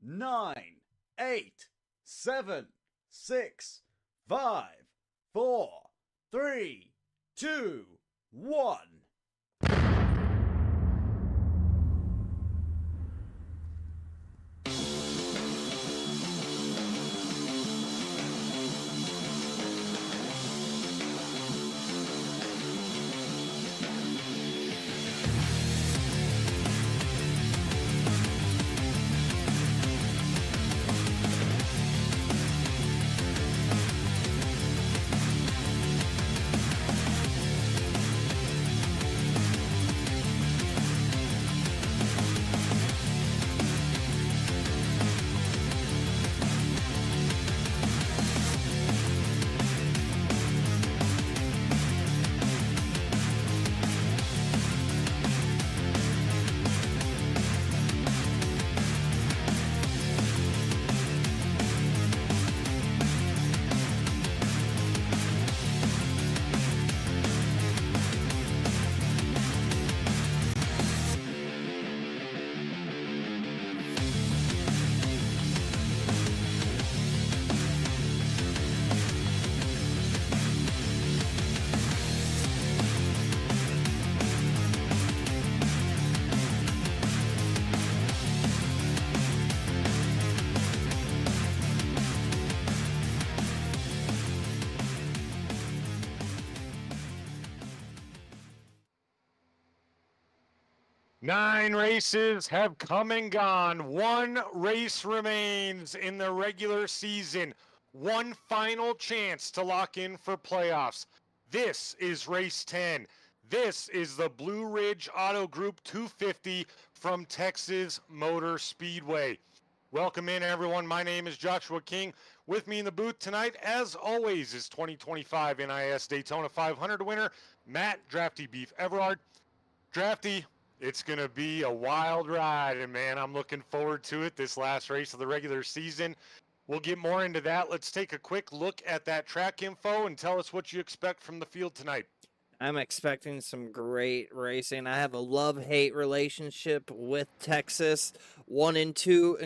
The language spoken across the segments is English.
Nine, 8, 7, 6, 5, 4, 3, 2, 1. Nine races have come and gone. One race remains in the regular season. One final chance to lock in for playoffs. This is race 10. This is the Blue Ridge Auto Group 250 from Texas Motor Speedway. Welcome in, everyone. My name is Joshua King. With me in the booth tonight, as always, is 2025 NIS Daytona 500 winner, Matt Drafty Beef Everard. Drafty, it's going to be a wild ride, and man, I'm looking forward to it, this last race of the regular season. We'll get more into that. Let's take a quick look at that track info and tell us what you expect from the field tonight. I'm expecting some great racing. I have a love-hate relationship with Texas. Turns 1 and 2,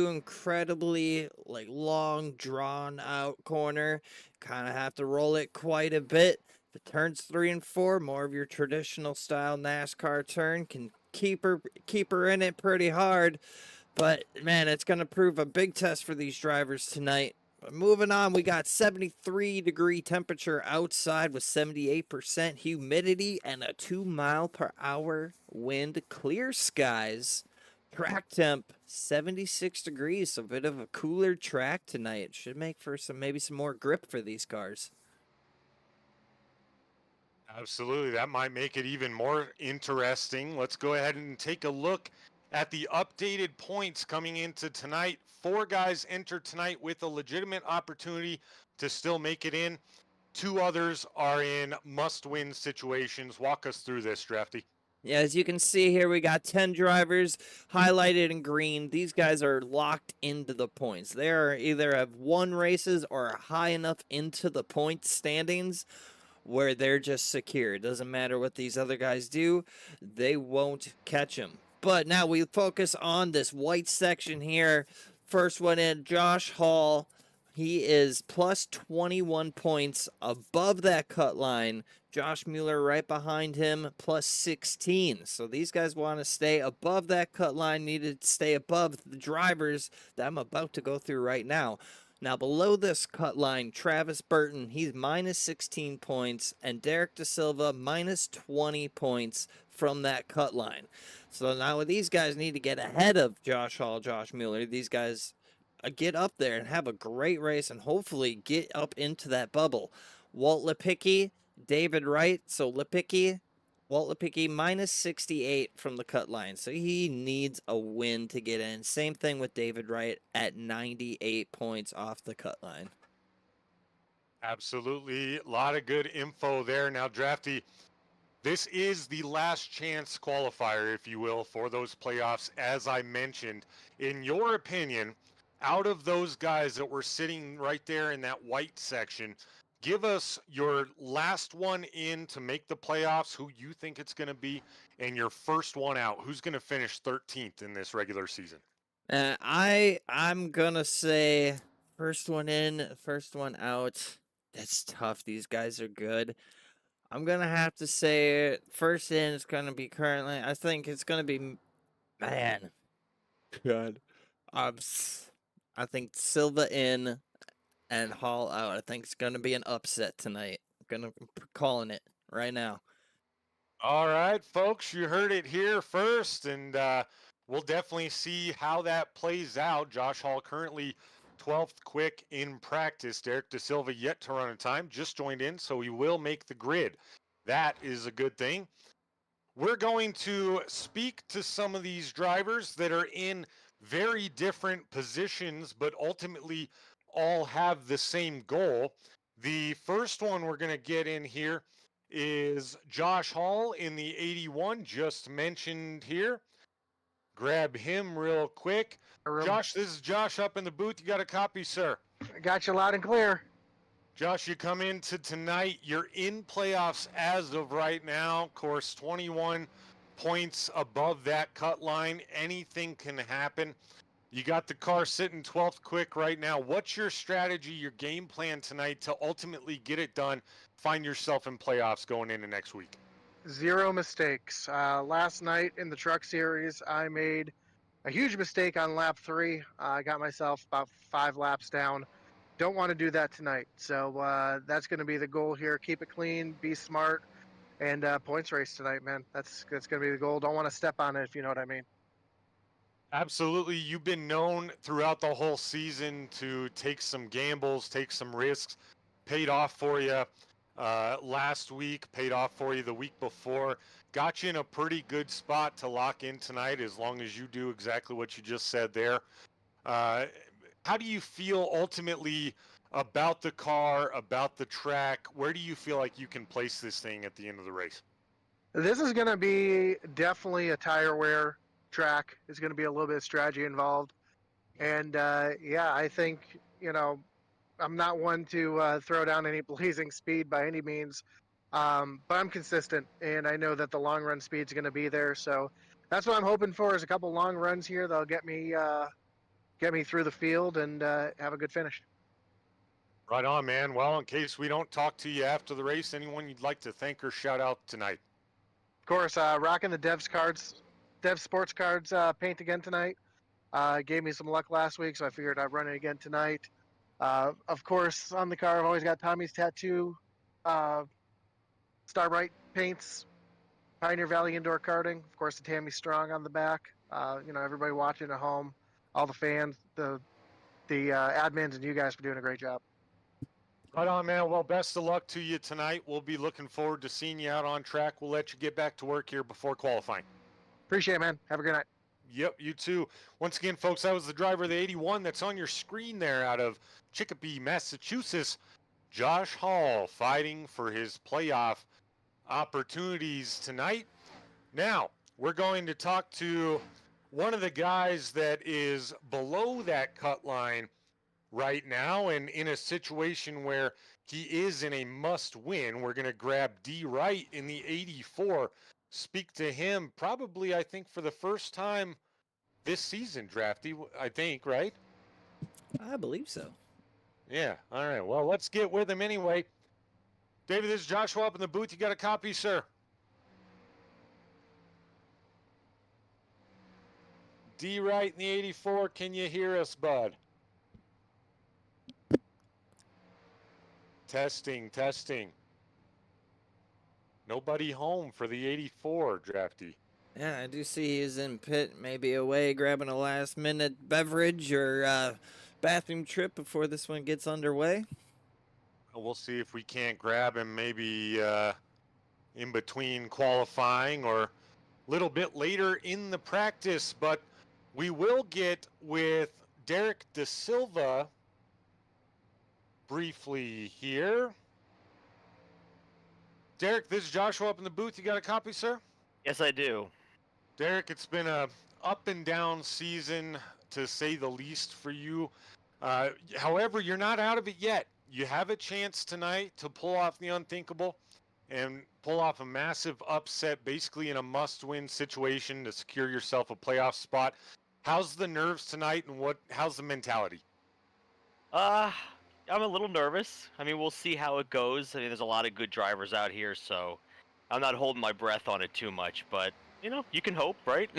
incredibly long, drawn-out corner. Kind of have to roll it quite a bit. But turns 3 and 4, more of your traditional style NASCAR turn, can keep her in it pretty hard. But man, it's going to prove a big test for these drivers tonight. But moving on, we got 73-degree temperature outside with 78% humidity and a 2-mile-per-hour wind. Clear skies. Track temp 76 degrees, so a bit of a cooler track tonight. It should make for maybe some more grip for these cars. Absolutely. That might make it even more interesting. Let's go ahead and take a look at the updated points coming into tonight. 4 guys entered tonight with a legitimate opportunity to still make it in. 2 others are in must-win situations. Walk us through this, Drafty. Yeah, as you can see here, we got 10 drivers highlighted in green. These guys are locked into the points. They are either have won races or are high enough into the point standings where they're just secure. It doesn't matter what these other guys do. They won't catch them. But now we focus on this white section here. First one in, Josh Hall. He is plus 21 points above that cut line. Josh Mueller right behind him, plus 16. So these guys want to stay above that cut line, need to stay above the drivers that I'm about to go through right now. Now, below this cut line, Travis Burton, he's minus 16 points, and Derek Da Silva, minus 20 points from that cut line. So now these guys need to get ahead of Josh Hall, Josh Mueller. These guys get up there and have a great race and hopefully get up into that bubble. Walt Lipicki, David Wright. So Walt Lipicki, minus 68 from the cut line. So he needs a win to get in. Same thing with David Wright at 98 points off the cut line. Absolutely. A lot of good info there. Now, Drafty, this is the last chance qualifier, if you will, for those playoffs, as I mentioned. In your opinion, out of those guys that were sitting right there in that white section, give us your last one in to make the playoffs, who you think it's going to be, and your first one out. Who's going to finish 13th in this regular season? I'm gonna say first one in, first one out. That's tough. These guys are good. I'm gonna have to say first in is gonna be currently. I think it's gonna be man. God. I think Silva in and Hall out. I think it's gonna be an upset tonight. Calling it right now. All right, folks, you heard it here first, and we'll definitely see how that plays out. Josh Hall currently 12th quick in practice. Derek De Silva yet to run a time, just joined in, so he will make the grid. That is a good thing. We're going to speak to some of these drivers that are in very different positions, but ultimately all have the same goal. The first one we're going to get in here is Josh Hall in the 81, just mentioned here. Grab him real quick. Josh, this is Josh up in the booth. You got a copy, sir? I got you loud and clear. Josh, you come into tonight. You're in playoffs as of right now. Of course, 21 points above that cut line. Anything can happen. You got the car sitting 12th quick right now. What's your strategy, your game plan tonight to ultimately get it done, find yourself in playoffs going into next week? 0 mistakes. Last night in the truck series, I made a huge mistake on lap 3. I got myself about 5 laps down. Don't want to do that tonight. So that's going to be the goal here. Keep it clean, be smart, and points race tonight, man. That's going to be the goal. Don't want to step on it, if you know what I mean. Absolutely. You've been known throughout the whole season to take some gambles, take some risks. Paid off for you last week, paid off for you the week before. Got you in a pretty good spot to lock in tonight as long as you do exactly what you just said there. How do you feel ultimately about the car, about the track? Where do you feel like you can place this thing at the end of the race? This is going to be definitely a tire wear track. There's going to be a little bit of strategy involved. And yeah, I think, I'm not one to throw down any blazing speed by any means, but I'm consistent, and I know that the long run speed's going to be there. So that's what I'm hoping for, is a couple long runs here that'll get me through the field and have a good finish. Right on, man. Well, in case we don't talk to you after the race, anyone you'd like to thank or shout out tonight? Of course, rocking the Dev Sports Cards paint again tonight. Gave me some luck last week, so I figured I'd run it again tonight. Of course, on the car, I've always got Tommy's Tattoo, Starbright paints, Pioneer Valley Indoor Karting. Of course, the Tammy Strong on the back. Everybody watching at home, all the fans, the admins, and you guys for doing a great job. Right on, man. Well, best of luck to you tonight. We'll be looking forward to seeing you out on track. We'll let you get back to work here before qualifying. Appreciate it, man. Have a good night. Yep, you too. Once again, folks, that was the driver of the 81 that's on your screen there out of Chicopee, Massachusetts. Josh Hall fighting for his playoff opportunities tonight. Now, we're going to talk to one of the guys that is below that cut line right now and in a situation where he is in a must-win. We're going to grab D. Wright in the 84. Speak to him probably, I think, for the first time this season, Drafty, I think, right? I believe so. Yeah. All right. Well, let's get with him anyway. David, this is Joshua up in the booth. You got a copy, sir? D. Wright in the 84. Can you hear us, bud? Testing. Nobody home for the 84, Drafty. Yeah, I do see he's in pit, maybe away grabbing a last-minute beverage or bathroom trip before this one gets underway. We'll see if we can't grab him maybe in between qualifying or a little bit later in the practice. But we will get with Derek De Silva briefly here. Derek, this is Joshua up in the booth. You got a copy, sir? Yes, I do. Derek, it's been a up and down season to say the least, for you. However, you're not out of it yet. You have a chance tonight to pull off the unthinkable and pull off a massive upset, basically in a must-win situation to secure yourself a playoff spot. How's the nerves tonight, and how's the mentality? I'm a little nervous. I mean, we'll see how it goes. I mean, there's a lot of good drivers out here, so I'm not holding my breath on it too much. But you can hope, right?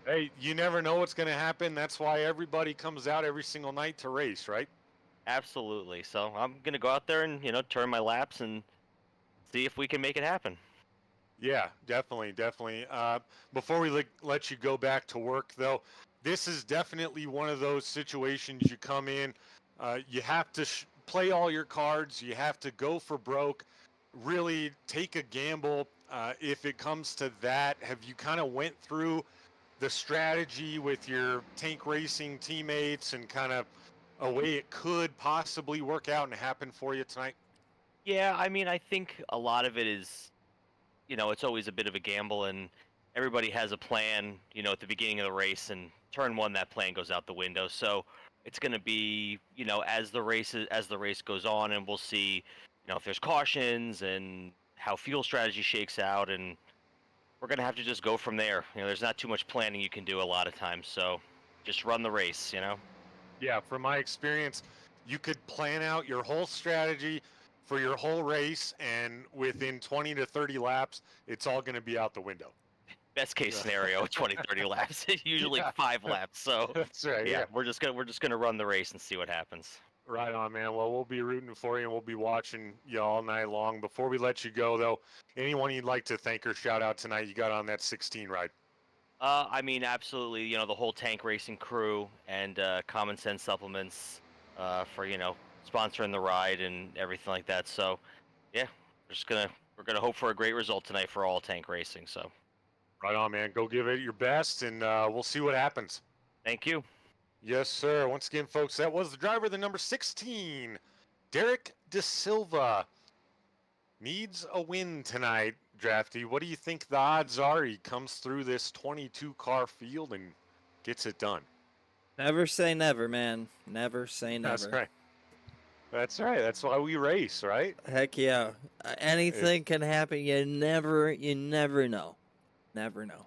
Hey, you never know what's going to happen. That's why everybody comes out every single night to race, right? Absolutely. So I'm gonna go out there and turn my laps and see if we can make it happen. Yeah, definitely. Before we let you go back to work, though, this is definitely one of those situations you come in, you have to play all your cards, you have to go for broke, really take a gamble. If it comes to that, have you kind of went through the strategy with your tank racing teammates and kind of a way it could possibly work out and happen for you tonight? Yeah, I mean, I think a lot of it is, it's always a bit of a gamble, and everybody has a plan, at the beginning of the race, and turn one, that plan goes out the window. So it's going to be, as the race goes on, and we'll see, if there's cautions and how fuel strategy shakes out, and we're going to have to just go from there. There's not too much planning you can do a lot of times, so just run the race. Yeah, from my experience, you could plan out your whole strategy for your whole race, and within 20 to 30 laps, it's all going to be out the window. Best case scenario, 20, 30 laps, usually 5 laps. So that's right. Yeah, we're just gonna run the race and see what happens. Right on, man. Well, we'll be rooting for you, and we'll be watching you all night long. Before we let you go, though, anyone you'd like to thank or shout out tonight you got on that 16 ride? I mean, absolutely. The whole tank racing crew and Common Sense Supplements for sponsoring the ride and everything like that. So, yeah, we're gonna hope for a great result tonight for all tank racing. So, right on, man. Go give it your best, and we'll see what happens. Thank you. Yes, sir. Once again, folks, that was the driver, the number 16, Derek De Silva. Needs a win tonight, Drafty. What do you think the odds are he comes through this 22-car field and gets it done? Never say never, man. Never say never. That's right. That's right. That's why we race, right? Heck yeah. Anything can happen. You never know. Never know.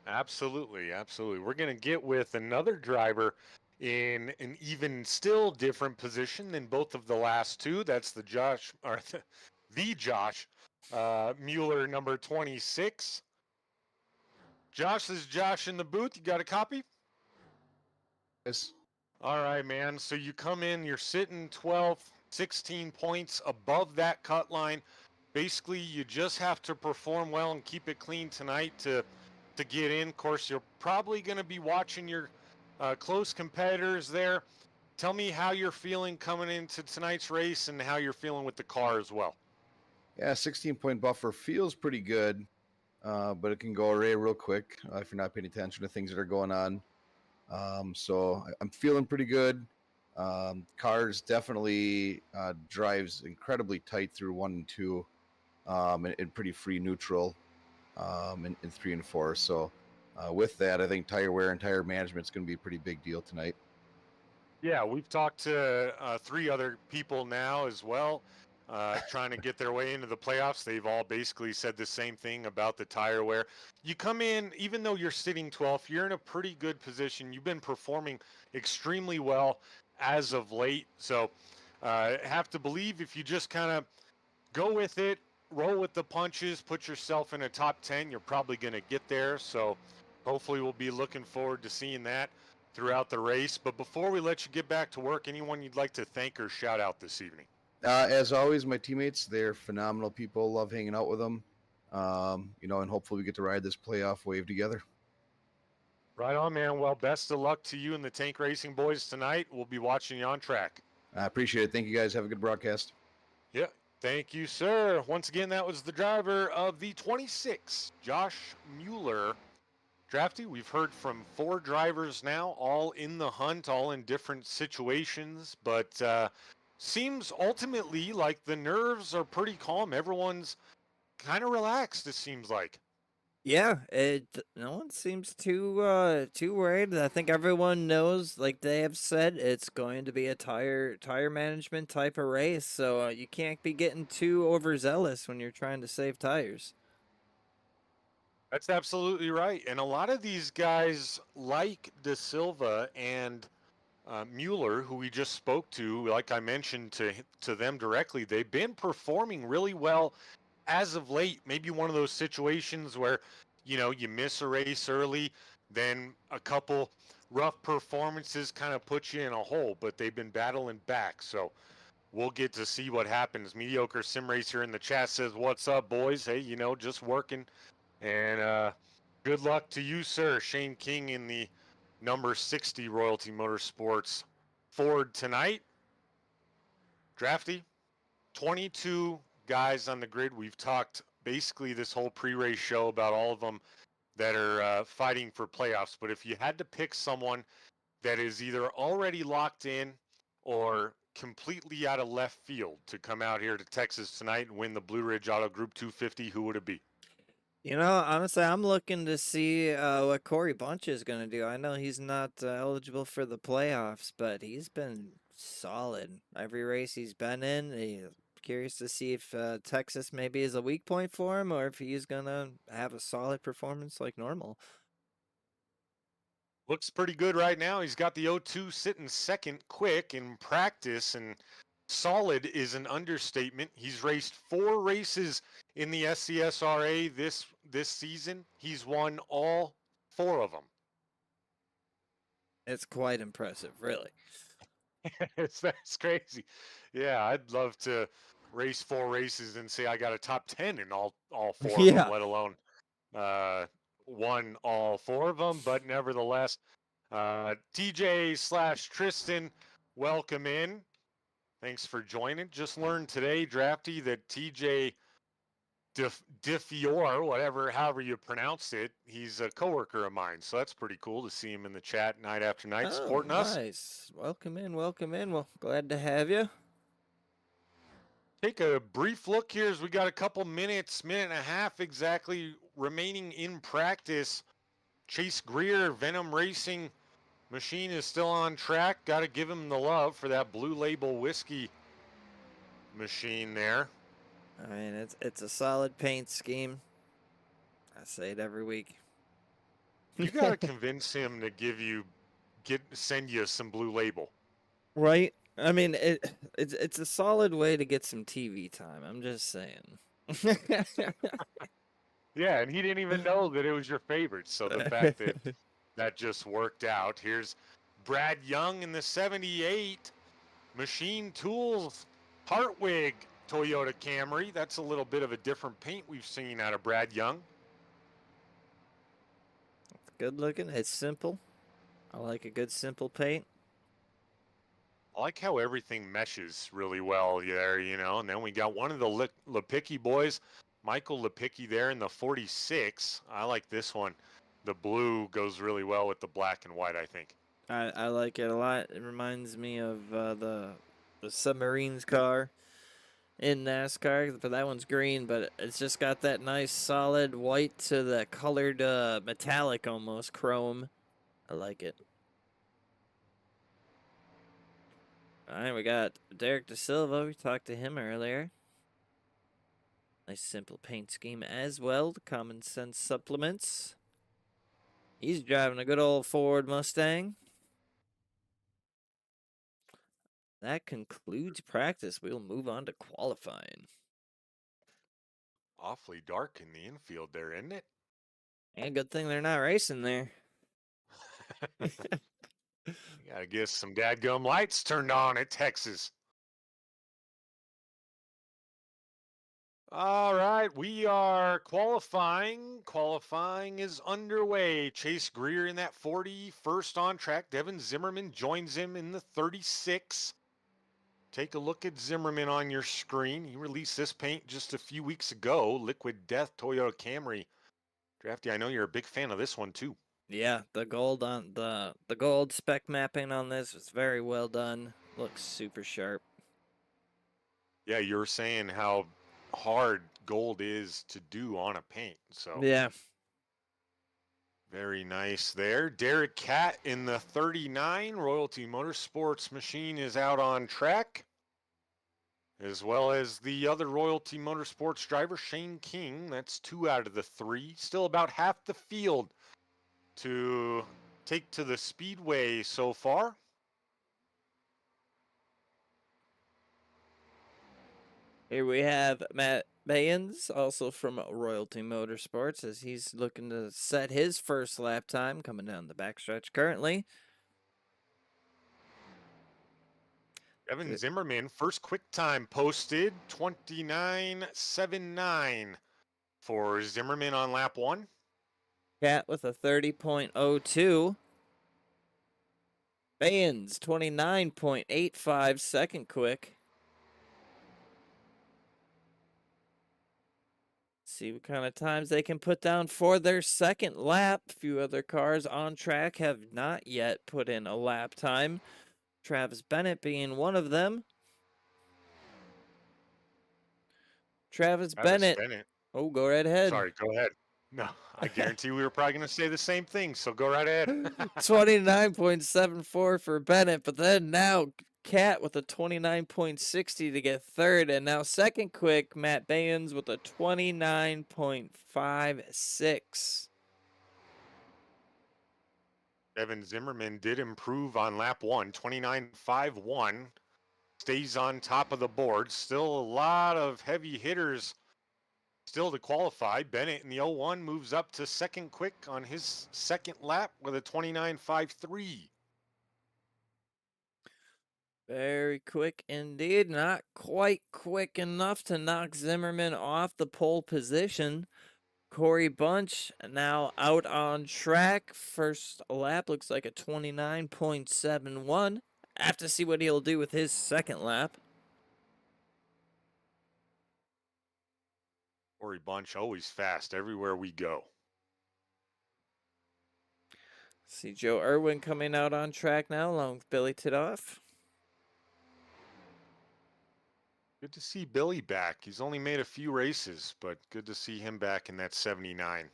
Absolutely. We're going to get with another driver in an even still different position than both of the last two. That's the Josh Mueller, number 26. Josh, this is Josh in the booth. You got a copy? Yes. All right, man. So you come in, you're sitting 12, 16 points above that cut line. Basically, you just have to perform well and keep it clean tonight to get in. Of course, you're probably going to be watching your close competitors there. Tell me how you're feeling coming into tonight's race and how you're feeling with the car as well. Yeah, 16-point buffer feels pretty good, but it can go away real quick if you're not paying attention to things that are going on. So I'm feeling pretty good. Cars definitely drives incredibly tight through 1 and 2, and pretty free neutral in 3 and 4. So with that, I think tire wear and tire management is going to be a pretty big deal tonight. Yeah, we've talked to 3 other people now as well, trying to get their way into the playoffs. They've all basically said the same thing about the tire wear. You come in, even though you're sitting 12th, you're in a pretty good position. You've been performing extremely well as of late. So have to believe if you just kind of go with it, roll with the punches, put yourself in a top 10, you're probably going to get there. So hopefully we'll be looking forward to seeing that throughout the race. But before we let you get back to work, anyone you'd like to thank or shout out this evening? As always, my teammates, they're phenomenal people. Love hanging out with them. And hopefully we get to ride this playoff wave together. Right on, man. Well, best of luck to you and the Tank Racing boys tonight. We'll be watching you on track. I appreciate it. Thank you, guys. Have a good broadcast. Yeah, thank you, sir. Once again, that was the driver of the 26, Josh Mueller. Drafty, we've heard from 4 drivers now, all in the hunt, all in different situations, but seems ultimately like the nerves are pretty calm. Everyone's kind of relaxed, it seems like. Yeah, no one seems too worried. I think everyone knows, like they have said, it's going to be a tire management type of race. So you can't be getting too overzealous when you're trying to save tires. That's absolutely right. And a lot of these guys, like De Silva and Mueller, who we just spoke to, like I mentioned to them directly, they've been performing really well as of late. Maybe one of those situations where, you miss a race early, then a couple rough performances kind of put you in a hole, but they've been battling back. So we'll get to see what happens. Mediocre Sim Racer in the chat says, "What's up, boys? Hey, just working." And good luck to you, sir. Shane King in the number 60 Royalty Motorsports Ford tonight. Drafty, 22 guys on the grid. We've talked basically this whole pre-race show about all of them that are fighting for playoffs. But if you had to pick someone that is either already locked in or completely out of left field to come out here to Texas tonight and win the Blue Ridge Auto Group 250, who would it be? Honestly, I'm looking to see what Corey Bunch is going to do. I know he's not eligible for the playoffs, but he's been solid every race he's been in. Curious to see if Texas maybe is a weak point for him or if he's going to have a solid performance like normal. Looks pretty good right now. He's got the 0-2 sitting second quick in practice, and solid is an understatement. He's raced 4 races in the SCSRA this season. He's won all 4 of them. It's quite impressive, really. That's crazy. Yeah, I'd love to race 4 races and say I got a top 10 in all 4 of them, let alone won all 4 of them. But nevertheless, TJ/Tristan, welcome in. Thanks for joining. Just learned today, Drafty, that TJ DeFiore, however you pronounce it, he's a coworker of mine. So that's pretty cool to see him in the chat night after night supporting us. Nice. Welcome in. Well, glad to have you. Take a brief look here as we got a couple minute and a half exactly remaining in practice. Chase Greer, Venom Racing machine is still on track. Got to give him the love for that Blue Label whiskey machine there. I mean, it's a solid paint scheme. I say it every week. You got to convince him to send you some Blue Label. Right? I mean, it's a solid way to get some TV time. I'm just saying. Yeah, and he didn't even know that it was your favorite. So the fact that just worked out. Here's Brad Young in the 78 Machine Tools Hartwig Toyota Camry. That's a little bit of a different paint we've seen out of Brad Young. It's good looking. It's simple. I like a good simple paint. I like how everything meshes really well there, and then we got one of the Lipicki boys, Michael Lipicki there in the 46. I like this one. The blue goes really well with the black and white, I think. I like it a lot. It reminds me of the Submarines car in NASCAR, but that one's green, but it's just got that nice solid white to the colored metallic almost chrome. I like it. All right, we got Derek De Silva. We talked to him earlier. Nice simple paint scheme as well. The Common Sense Supplements. He's driving a good old Ford Mustang. That concludes practice. We'll move on to qualifying. Awfully dark in the infield there, isn't it? And good thing they're not racing there. You gotta get some dadgum lights turned on at Texas. All right, we are qualifying. Qualifying is underway. Chase Greer in that 40, first on track. Devin Zimmerman joins him in the 36. Take a look at Zimmerman on your screen. He released this paint just a few weeks ago. Liquid Death Toyota Camry. Drafty, I know you're a big fan of this one too. Yeah, the gold on the gold spec mapping on this was very well done. Looks super sharp. Yeah, you were saying how hard gold is to do on a paint. So yeah, Very nice there. Derek Catt in the 39. Royalty Motorsports machine is out on track, as well as the other Royalty Motorsports driver, Shane King. That's 2 out of the 3. Still about half the field to take to the Speedway so far. Here we have Matt Bayens, also from Royalty Motorsports, as he's looking to set his first lap time coming down the backstretch currently. Evan Zimmerman, first quick time posted, 29.79 for Zimmerman on lap 1. Cat with a 30.02. Bayens, 29.85 second quick. See what kind of times they can put down for their second lap. A few other cars on track have not yet put in a lap time. Travis Bennett being one of them. Travis Bennett. Oh, go right ahead. Sorry, go ahead. No, I guarantee we were probably going to say the same thing, so go right ahead. 29.74 for Bennett, but then now Cat with a 29.60 to get third, and now second quick, Matt Bayens with a 29.56. Evan Zimmerman did improve on lap 1, 29.51. Stays on top of the board. Still a lot of heavy hitters still to qualify. Bennett in the 01 moves up to second quick on his second lap with a 29.53. Very quick indeed. Not quite quick enough to knock Zimmerman off the pole position. Corey Bunch now out on track. First lap looks like a 29.71. Have to see what he'll do with his second lap. Corey Bunch always fast everywhere we go. See Joe Irwin coming out on track now along with Billy Tidoff. Good to see Billy back. He's only made a few races, but good to see him back in that 79.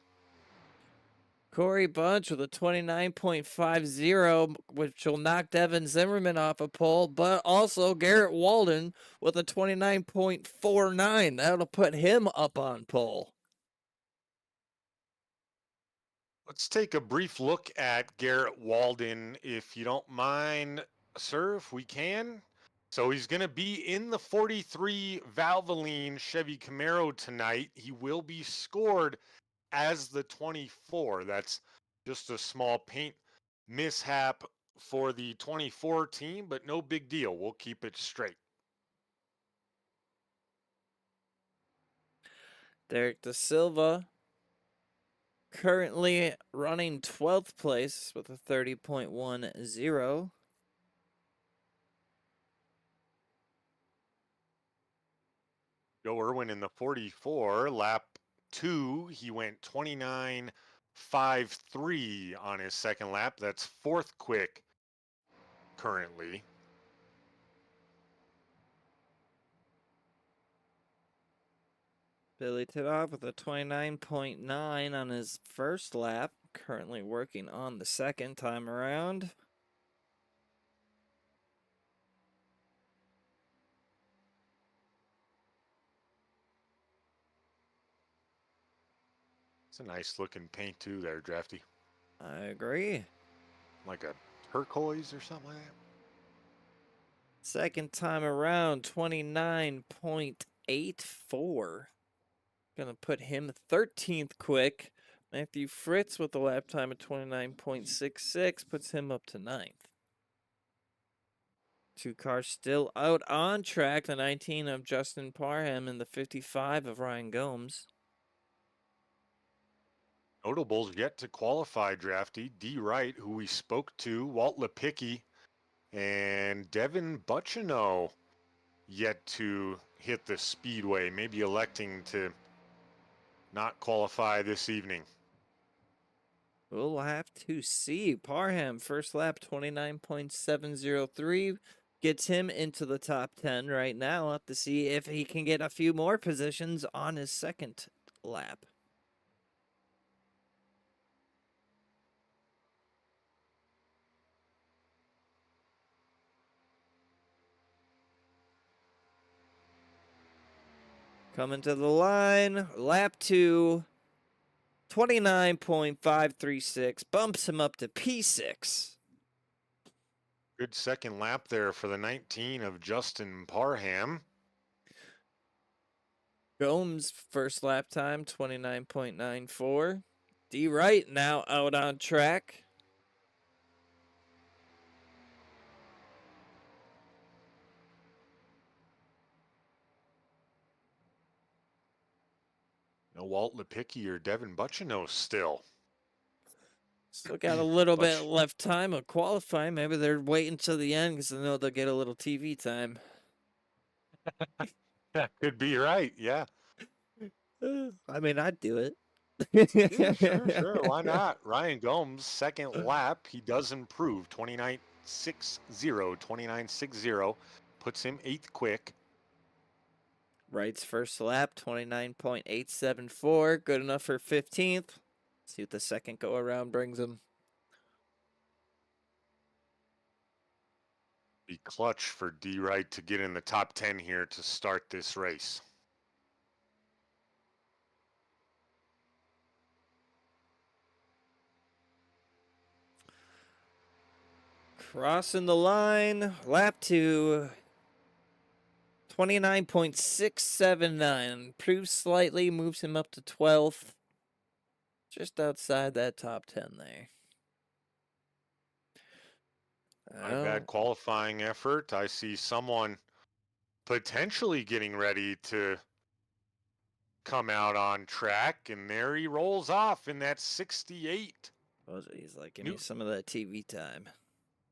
Corey Bunch with a 29.50, which will knock Devin Zimmerman off a pole, but also Garrett Walden with a 29.49. That'll put him up on pole. Let's take a brief look at Garrett Walden, if you don't mind, sir, if we can. So he's going to be in the 43 Valvoline Chevy Camaro tonight. He will be scored as the 24. That's just a small paint mishap for the 24 team, but no big deal. We'll keep it straight. Derek Da Silva currently running 12th place with a 30.10. Joe Irwin in the 44, lap 2, he went 29.53 on his second lap. That's fourth quick currently. Billy Tidoff with a 29.9 on his first lap, currently working on the second time around. It's a nice looking paint too there, Drafty. I agree. Like a turquoise or something like that. Second time around, 29.84. Gonna put him 13th quick. Matthew Fritz with a lap time of 29.66 puts him up to 9th. Two cars still out on track. The 19 of Justin Parham and the 55 of Ryan Gomes. Notables yet to qualify, Drafty. D. Wright, who we spoke to, Walt Lipicki, and Devin Buccino yet to hit the Speedway, maybe electing to not qualify this evening. We'll have to see. Parham, first lap, 29.703. Gets him into the top 10 right now. We'll have to see if he can get a few more positions on his second lap. Coming to the line, lap 2, 29.536, bumps him up to P6. Good second lap there for the 19 of Justin Parham. Gomes' first lap time, 29.94. D. Wright now out on track. No Walt Lipicki or Devin Bucciano still. Still got a little bit left time of qualifying. Maybe they're waiting till the end because they know they'll get a little TV time. That could be right, yeah. I mean, I'd do it. Yeah, sure. Why not? Ryan Gomes, second lap, he does improve. 29.60, 29.60, puts him 8th quick. Wright's first lap, 29.874, good enough for 15th. See what the second go around brings him. Be clutch for D. Wright to get in the top 10 here to start this race. Crossing the line, lap 2, 29.679. Improves slightly, moves him up to 12th. Just outside that top 10 there. Not bad qualifying effort. I see someone potentially getting ready to come out on track, and there he rolls off in that 68. He's like, give me some of that TV time.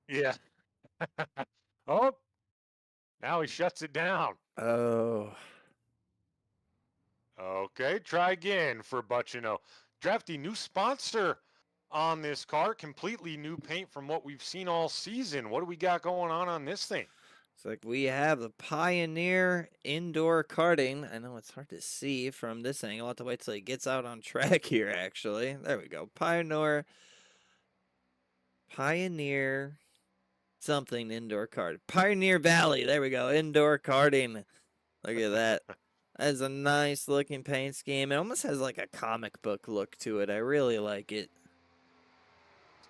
Yeah. Oh, now he shuts it down. Oh. Okay, try again for Bucciano. Drafty, new sponsor on this car, completely new paint from what we've seen all season. What do we got going on this thing? It's like we have the Pioneer indoor karting. I know it's hard to see from this angle. I'll have to wait till he gets out on track here, actually. There we go. Pioneer something indoor karting. Pioneer Valley. There we go. Indoor karting. Look at that. That is a nice looking paint scheme. It almost has like a comic book look to it. I really like it.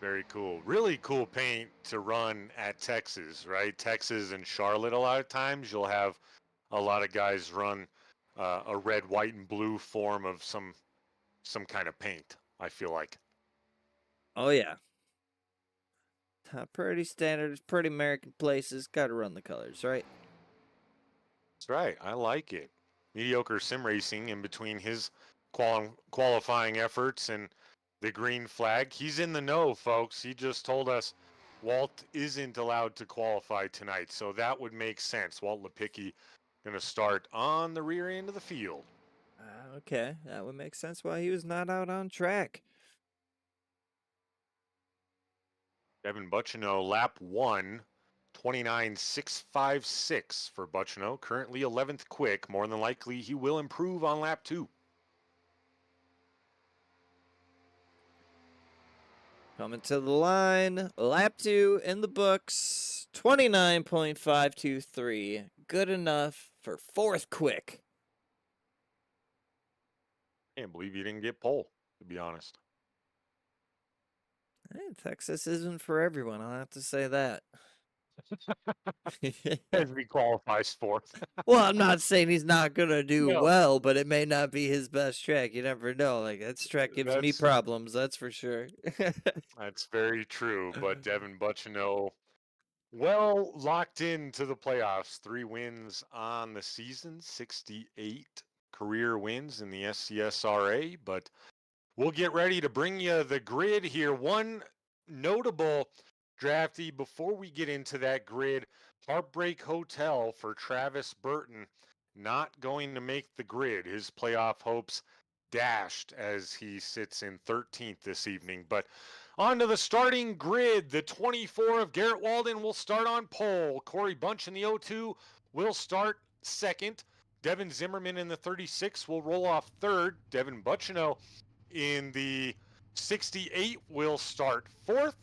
Very cool. Really cool paint to run at Texas, right? Texas and Charlotte, a lot of times you'll have a lot of guys run a red, white, and blue form of some kind of paint, I feel like. Oh, yeah. Pretty standard, pretty American places. Got to run the colors, right? That's right. I like it. Mediocre sim racing in between his qualifying efforts and the green flag. He's in the know, folks. He just told us Walt isn't allowed to qualify tonight, so that would make sense. Walt Lipicki going to start on the rear end of the field. Okay, that would make sense why he was not out on track. Devin Bucciano, lap 1, 29.656 for Bucciano. Currently 11th quick. More than likely, he will improve on lap 2. Coming to the line, lap 2 in the books, 29.523. Good enough for 4th quick. Can't believe you didn't get pole, to be honest. Hey, Texas isn't for everyone, I'll have to say that. As he qualifies 4th. Well, I'm not saying he's not going to do well, but it may not be his best track. You never know. Like, that track gives me problems, that's for sure. That's very true, but Devin Bucciano, well locked into the playoffs. 3 wins on the season, 68 career wins in the SCSRA, but we'll get ready to bring you the grid here. One notable drafty before we get into that grid, Heartbreak Hotel for Travis Burton, not going to make the grid. His playoff hopes dashed as he sits in 13th this evening. But on to the starting grid. The 24 of Garrett Walden will start on pole. Corey Bunch in the 02 will start second. Devin Zimmerman in the 36 will roll off third. Devin Bucciano in the 68 will start fourth.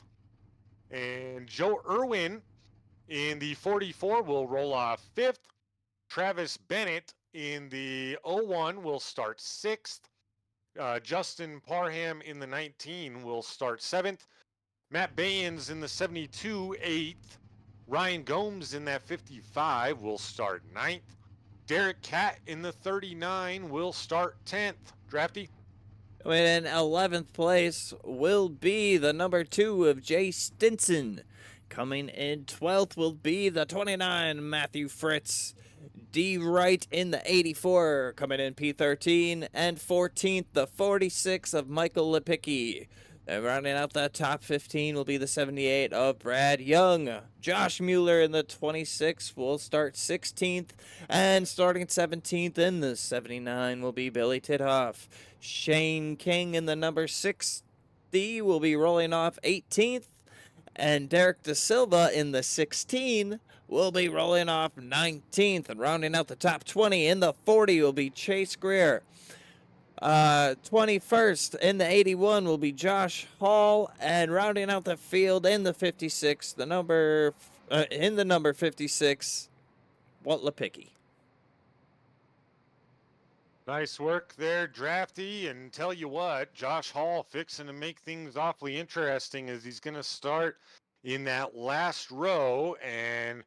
And Joe Irwin in the 44 will roll off fifth. Travis Bennett in the 01 will start 6th. Justin Parham in the 19 will start 7th. Matt Bayens in the 72, 8th. Ryan Gomes in that 55 will start 9th. Derek Catt in the 39 will start 10th. Drafty? In 11th place will be the number 2 of Jay Stinson. Coming in 12th will be the 29, Matthew Fritz. D. Wright in the 84, coming in P13. And 14th, the 46 of Michael Lipicki. And rounding out that top 15 will be the 78 of Brad Young. Josh Mueller in the 26 will start 16th. And starting 17th in the 79 will be Billy Tithoff. Shane King in the number 60 will be rolling off 18th. And Derek Da Silva in the 16 will be rolling off 19th. And rounding out the top 20 in the 40 will be Chase Greer. 21st in the 81 will be Josh Hall, and rounding out the field in the 56, the number 56, Walt Lipicki. Nice work there, Drafty. And tell you what, Josh Hall fixing to make things awfully interesting as he's going to start in that last row, and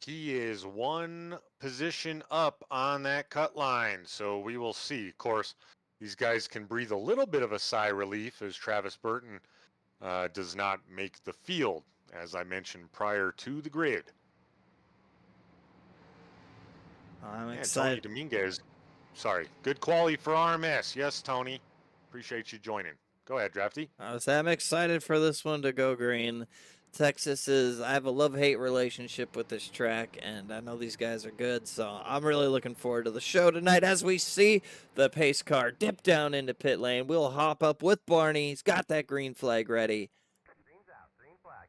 he is one position up on that cut line. So we will see. Of course, these guys can breathe a little bit of a sigh of relief as Travis Burton does not make the field, as I mentioned prior to the grid. I'm Tony excited. Dominguez, sorry, good quality for RMS. Yes, Tony, appreciate you joining. Go ahead, Drafty. I'm excited for this one to go green. Texas I have a love-hate relationship with this track, and I know these guys are good, so I'm really looking forward to the show tonight as we see the pace car dip down into pit lane. We'll hop up with Barney. He's got that green flag ready. Green's out. Green flag.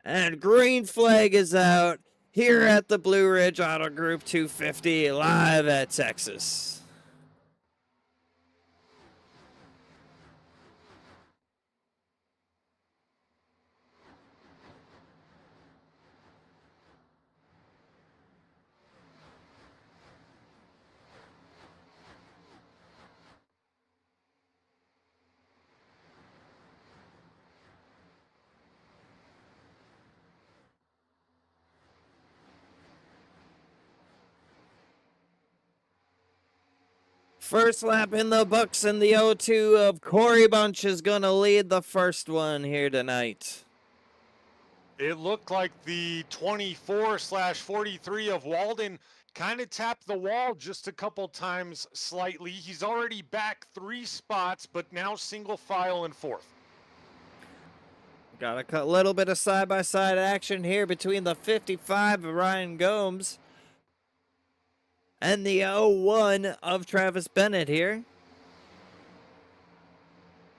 And green flag is out here at the Blue Ridge Auto Group 250 live at Texas. First lap in the books, and the 0-2 of Corey Bunch is going to lead the first one here tonight. It looked like the 24/43 of Walden kind of tapped the wall just a couple times slightly. He's already back 3 spots, but now single file in 4th. Got a little bit of side-by-side action here between the 55 of Ryan Gomes and the 01 of Travis Bennett here.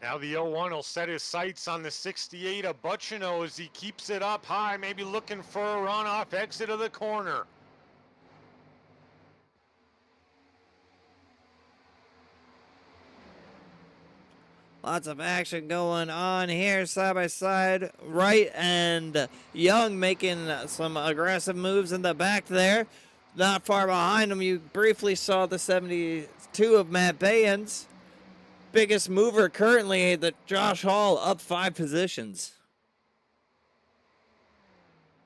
Now the 01 will set his sights on the 68 of Butchino as he keeps it up high, maybe looking for a runoff exit of the corner. Lots of action going on here, side by side. Wright and Young making some aggressive moves in the back there. Not far behind him, you briefly saw the 72 of Matt Bayens. Biggest mover currently, the Josh Hall, up 5 positions.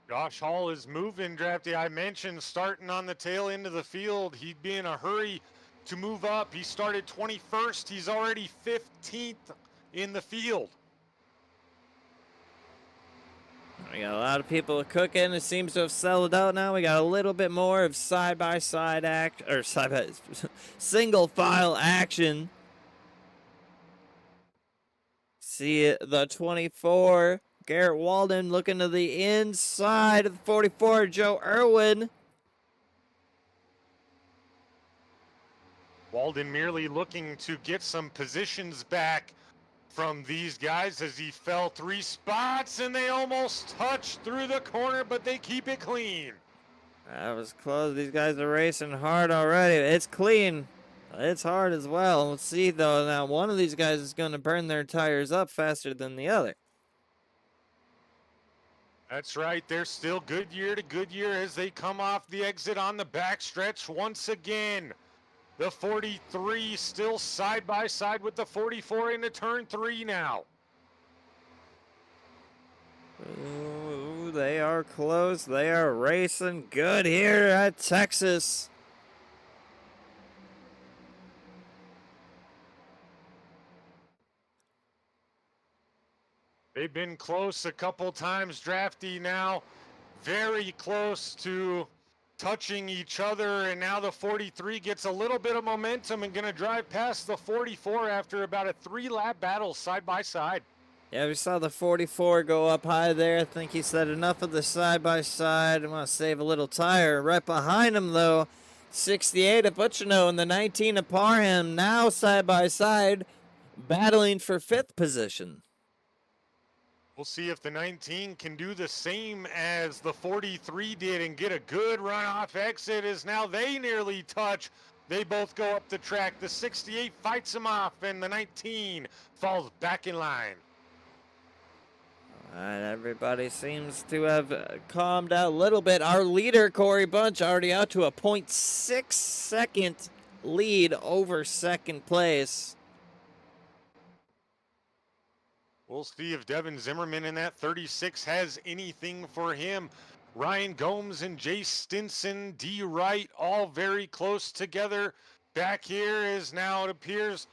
Josh Hall is moving, Drafty. I mentioned starting on the tail end of the field. He'd be in a hurry to move up. He started 21st. He's already 15th in the field. We got a lot of people cooking. It seems to have settled out now. We got a little bit more of side-by-side single file action. See the 24, Garrett Walden looking to the inside of the 44, Joe Irwin. Walden merely looking to get some positions back from these guys as he fell 3 spots and they almost touched through the corner, but they keep it clean. That was close. These guys are racing hard already. It's clean. It's hard as well. Let's see, though. Now, one of these guys is going to burn their tires up faster than the other. That's right. They're still Goodyear to Goodyear as they come off the exit on the backstretch once again. The 43 still side by side with the 44 into turn 3 now. Ooh, they are close. They are racing good here at Texas. They've been close a couple times, Drafty, now very close to touching each other, and now the 43 gets a little bit of momentum and going to drive past the 44 after about a 3-lap battle side by side. Yeah, we saw the 44 go up high there. I think he said enough of the side-by-side. I want to save a little tire. Right behind him, though, 68 of Butchino and the 19 of Parham now side-by-side battling for 5th position. We'll see if the 19 can do the same as the 43 did and get a good runoff exit as now they nearly touch. They both go up the track. The 68 fights him off and the 19 falls back in line. All right, everybody seems to have calmed out a little bit. Our leader, Corey Bunch, already out to a 0.6 second lead over second place. We'll see if Devin Zimmerman in that 36 has anything for him. Ryan Gomes and Jay Stinson, D. Wright, all very close together. Back here is now, it appears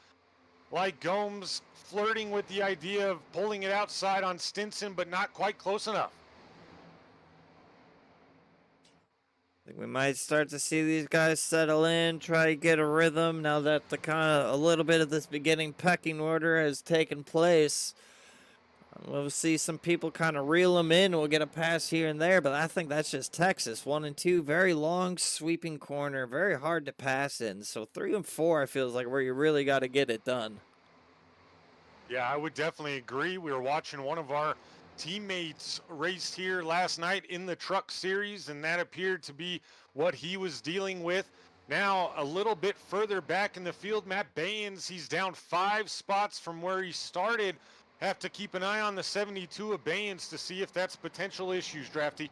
like Gomes flirting with the idea of pulling it outside on Stinson, but not quite close enough. I think we might start to see these guys settle in, try to get a rhythm now that the kind of a little bit of this beginning pecking order has taken place. We'll see some people kind of reel them in. We'll get a pass here and there, but I think that's just Texas. 1 and 2, very long sweeping corner, very hard to pass in. So 3 and 4, I feel like where you really got to get it done. Yeah, I would definitely agree. We were watching one of our teammates race here last night in the truck series, and that appeared to be what he was dealing with. Now, a little bit further back in the field, Matt Baynes, he's down 5 spots from where he started. Have to keep an eye on the 72 of Baynes to see if that's potential issues, Drafty.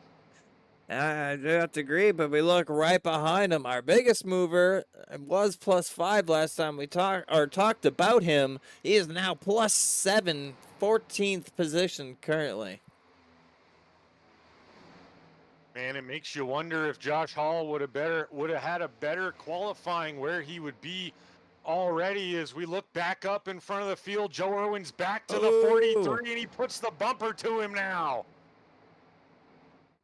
I do have to agree, but we look right behind him. Our biggest mover was +5 last time we talked about him. He is now +7, 14th position currently. Man, it makes you wonder if Josh Hall would have had a better qualifying, where he would be already. As we look back up in front of the field, Joe Irwin's back to the 43, and he puts the bumper to him now.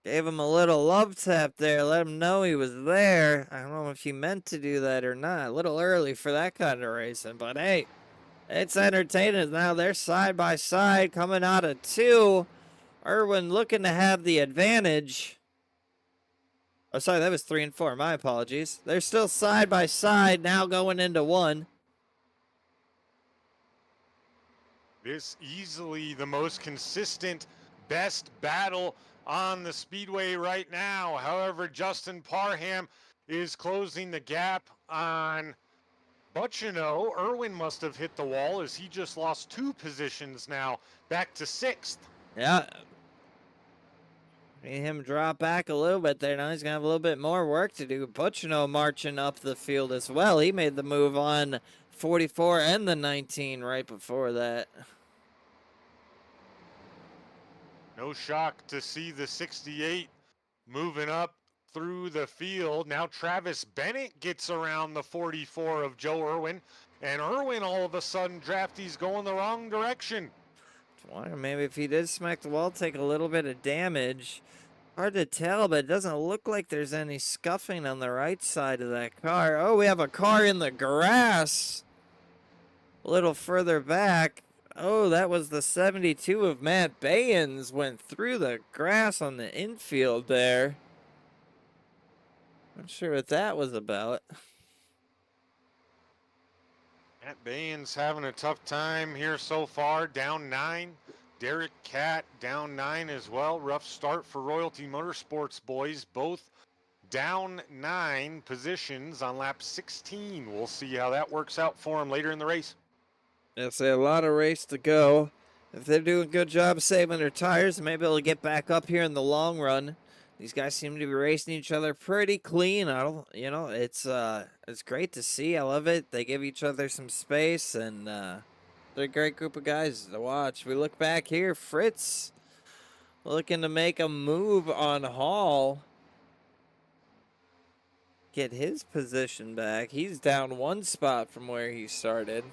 Gave him a little love tap there, let him know he was there. I don't know if he meant to do that or not. A little early for that kind of racing, but hey, it's entertaining. Now they're side by side coming out of 2. Irwin looking to have the advantage. Oh, sorry, that was 3 and 4. My apologies. They're still side by side now going into 1. This easily the most consistent, best battle on the Speedway right now. However, Justin Parham is closing the gap on Butchino. Irwin must have hit the wall as he just lost 2 positions now, back to 6th. Yeah. See him drop back a little bit there. Now he's going to have a little bit more work to do. Butchino marching up the field as well. He made the move on 44 and the 19 right before that. No shock to see the 68 moving up through the field. Now Travis Bennett gets around the 44 of Joe Irwin, and Irwin all of a sudden, Drafty's going the wrong direction. Wonder maybe if he did smack the wall, take a little bit of damage. Hard to tell, but it doesn't look like there's any scuffing on the right side of that car. Oh, we have a car in the grass. A little further back. Oh, that was the 72 of Matt Baynes. Went through the grass on the infield there. Not sure what that was about. Matt Baynes having a tough time here so far, down 9. Derek Catt down 9 as well. Rough start for Royalty Motorsports boys, both down 9 positions on lap 16. We'll see how that works out for them later in the race. It's a lot of race to go. If they're doing a good job saving their tires, maybe they'll get back up here in the long run. These guys seem to be racing each other pretty clean. It's great to see. I love it. They give each other some space, and they're a great group of guys to watch. We look back here, Fritz looking to make a move on Hall. Get his position back. He's down one spot from where he started.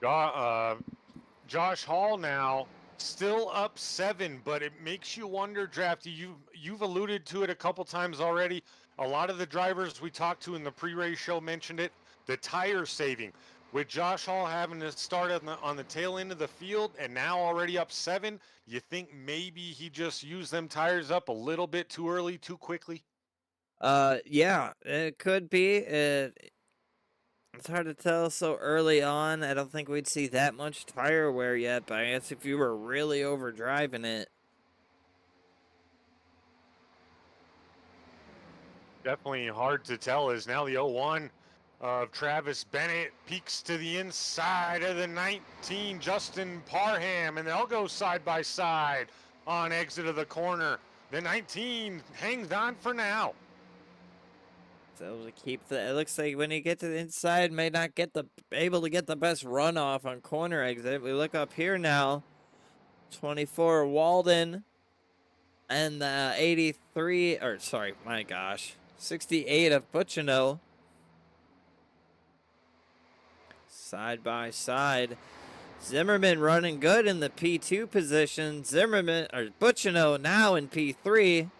Josh Hall now still up 7, but it makes you wonder, Drafty. You've alluded to it a couple times already. A lot of the drivers we talked to in the pre-race show mentioned it. The tire saving, with Josh Hall having to start on the tail end of the field and now already up 7. You think maybe he just used them tires up a little bit too early, too quickly? Yeah, it could be. It's hard to tell so early on. I don't think we'd see that much tire wear yet, but I guess if you were really overdriving it. Definitely hard to tell, as now the 01 of Travis Bennett peeks to the inside of the 19, Justin Parham, and they'll go side by side on exit of the corner. The 19 hangs on for now. So to keep it looks like when you get to the inside, may not able to get the best runoff on corner exit. We look up here now, 24 Walden, and the 68 of Butchino. Side by side. Zimmerman running good in the P2 position. Butchino now in P3.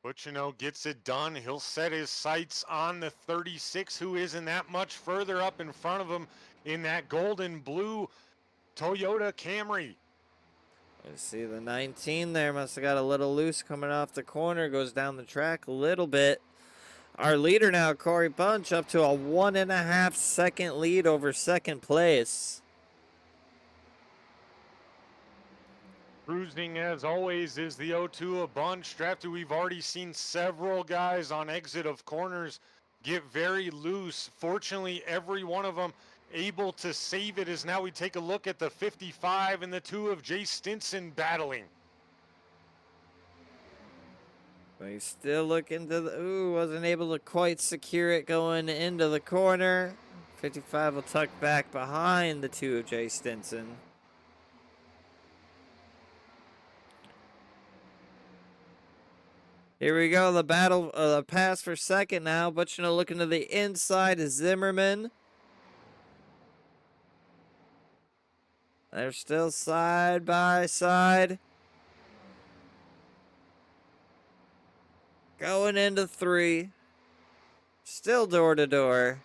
Butchino gets it done. He'll set his sights on the 36, who isn't that much further up in front of him in that golden blue Toyota Camry. I see the 19 there. Must have got a little loose coming off the corner. Goes down the track a little bit. Our leader now, Corey Bunch, up to a 1.5 second lead over second place. Cruising, as always, is the 0-2 of Bunch. Drafty, we've already seen several guys on exit of corners get very loose. Fortunately, every one of them able to save it, as now we take a look at the 55 and the 2 of Jay Stinson battling. But he's still looking to the... wasn't able to quite secure it going into the corner. 55 will tuck back behind the 2 of Jay Stinson. Here we go, the battle, the pass for second now. Butchino looking to the inside is Zimmerman. They're still side by side. Going into 3. Still door to door.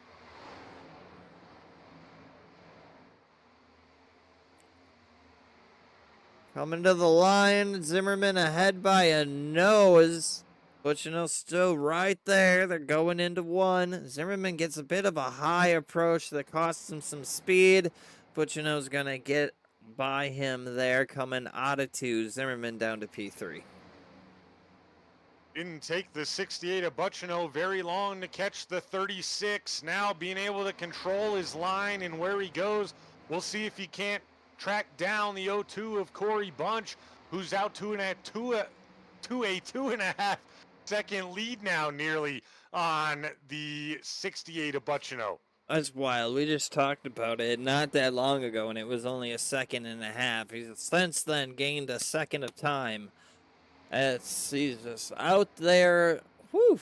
Coming to the line, Zimmerman ahead by a nose. Butchino still right there. They're going into 1. Zimmerman gets a bit of a high approach that costs him some speed. Butchino's going to get by him there, coming out of 2. Zimmerman down to P3. Didn't take the 68 of Butchino very long to catch the 36. Now being able to control his line and where he goes. We'll see if he can't track down the 0-2 of Corey Bunch, who's out to a 2.5 second lead now, nearly, on the 68 of Butchino. That's wild. We just talked about it not that long ago, and it was only a 1.5 seconds. He's since then gained a second of time. He's just out there. Whew.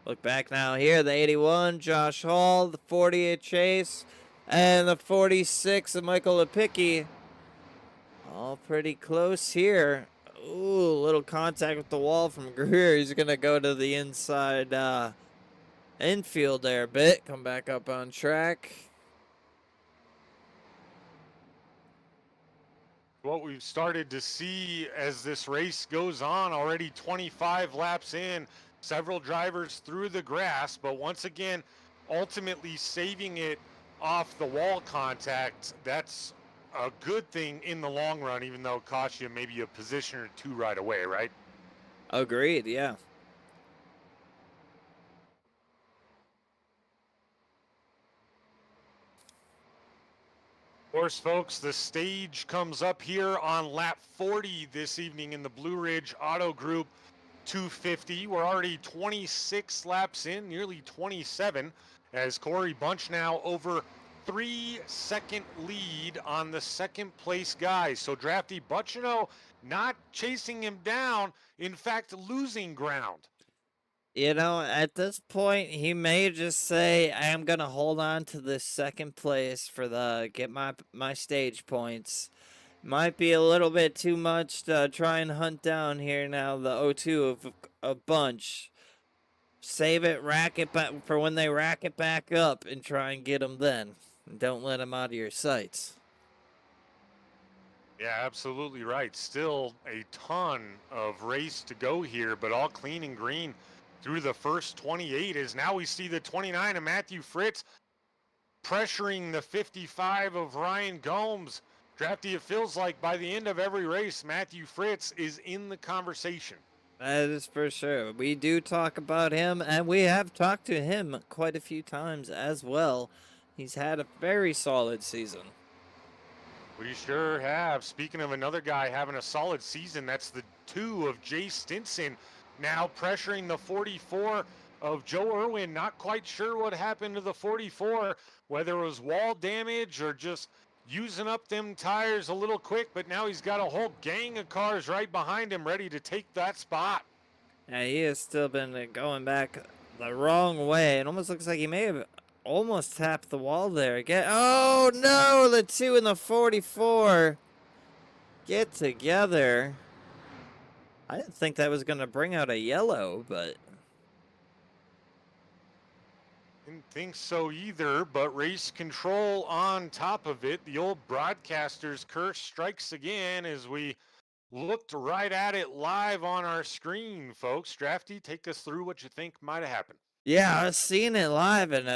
Look back now here. The 81, Josh Hall. The 48, Chase. And the 46 of Michael Lepicki. All pretty close here. Ooh, little contact with the wall from Greer. He's going to go to the inside infield there a bit. Come back up on track. What we've started to see as this race goes on, already 25 laps in, several drivers through the grass, but once again, ultimately saving it off the wall contact. That's a good thing in the long run, even though it costs you maybe a position or 2 right away, right? Agreed, yeah. course, folks, the stage comes up here on lap 40 this evening in the Blue Ridge Auto Group 250. We're already 26 laps in, nearly 27, as Corey Bunch now over 3-second lead on the second place guy. So Drafty Butchino not chasing him down, in fact, losing ground. You know, at this point, he may just say, "I am gonna hold on to this second place for the get my stage points." Might be a little bit too much to try and hunt down here now. The O2 of a bunch. Save it, rack it back for when they rack it back up, and try and get them then. And don't let them out of your sights. Yeah, absolutely right. Still a ton of race to go here, but all clean and green through the first 28 as now we see the 29 of Matthew Fritz pressuring the 55 of Ryan Gomes. Drafty, it feels like by the end of every race, Matthew Fritz is in the conversation. That is for sure. We do talk about him, and we have talked to him quite a few times as well. He's had a very solid season. We sure have. Speaking of another guy having a solid season, that's the 2 of Jay Stinson, now pressuring the 44 of Joe Irwin. Not quite sure what happened to the 44, whether it was wall damage or just using up them tires a little quick, but now he's got a whole gang of cars right behind him ready to take that spot. Yeah, he has still been going back the wrong way. It almost looks like he may have almost tapped the wall there again. Oh no, the 2 and the 44 get together. I didn't think that was going to bring out a yellow, but Didn't think so either, but race control on top of it. The old broadcaster's curse strikes again as we looked right at it live on our screen, folks. Drafty, take us through what you think might have happened. yeah, I was seeing it live, and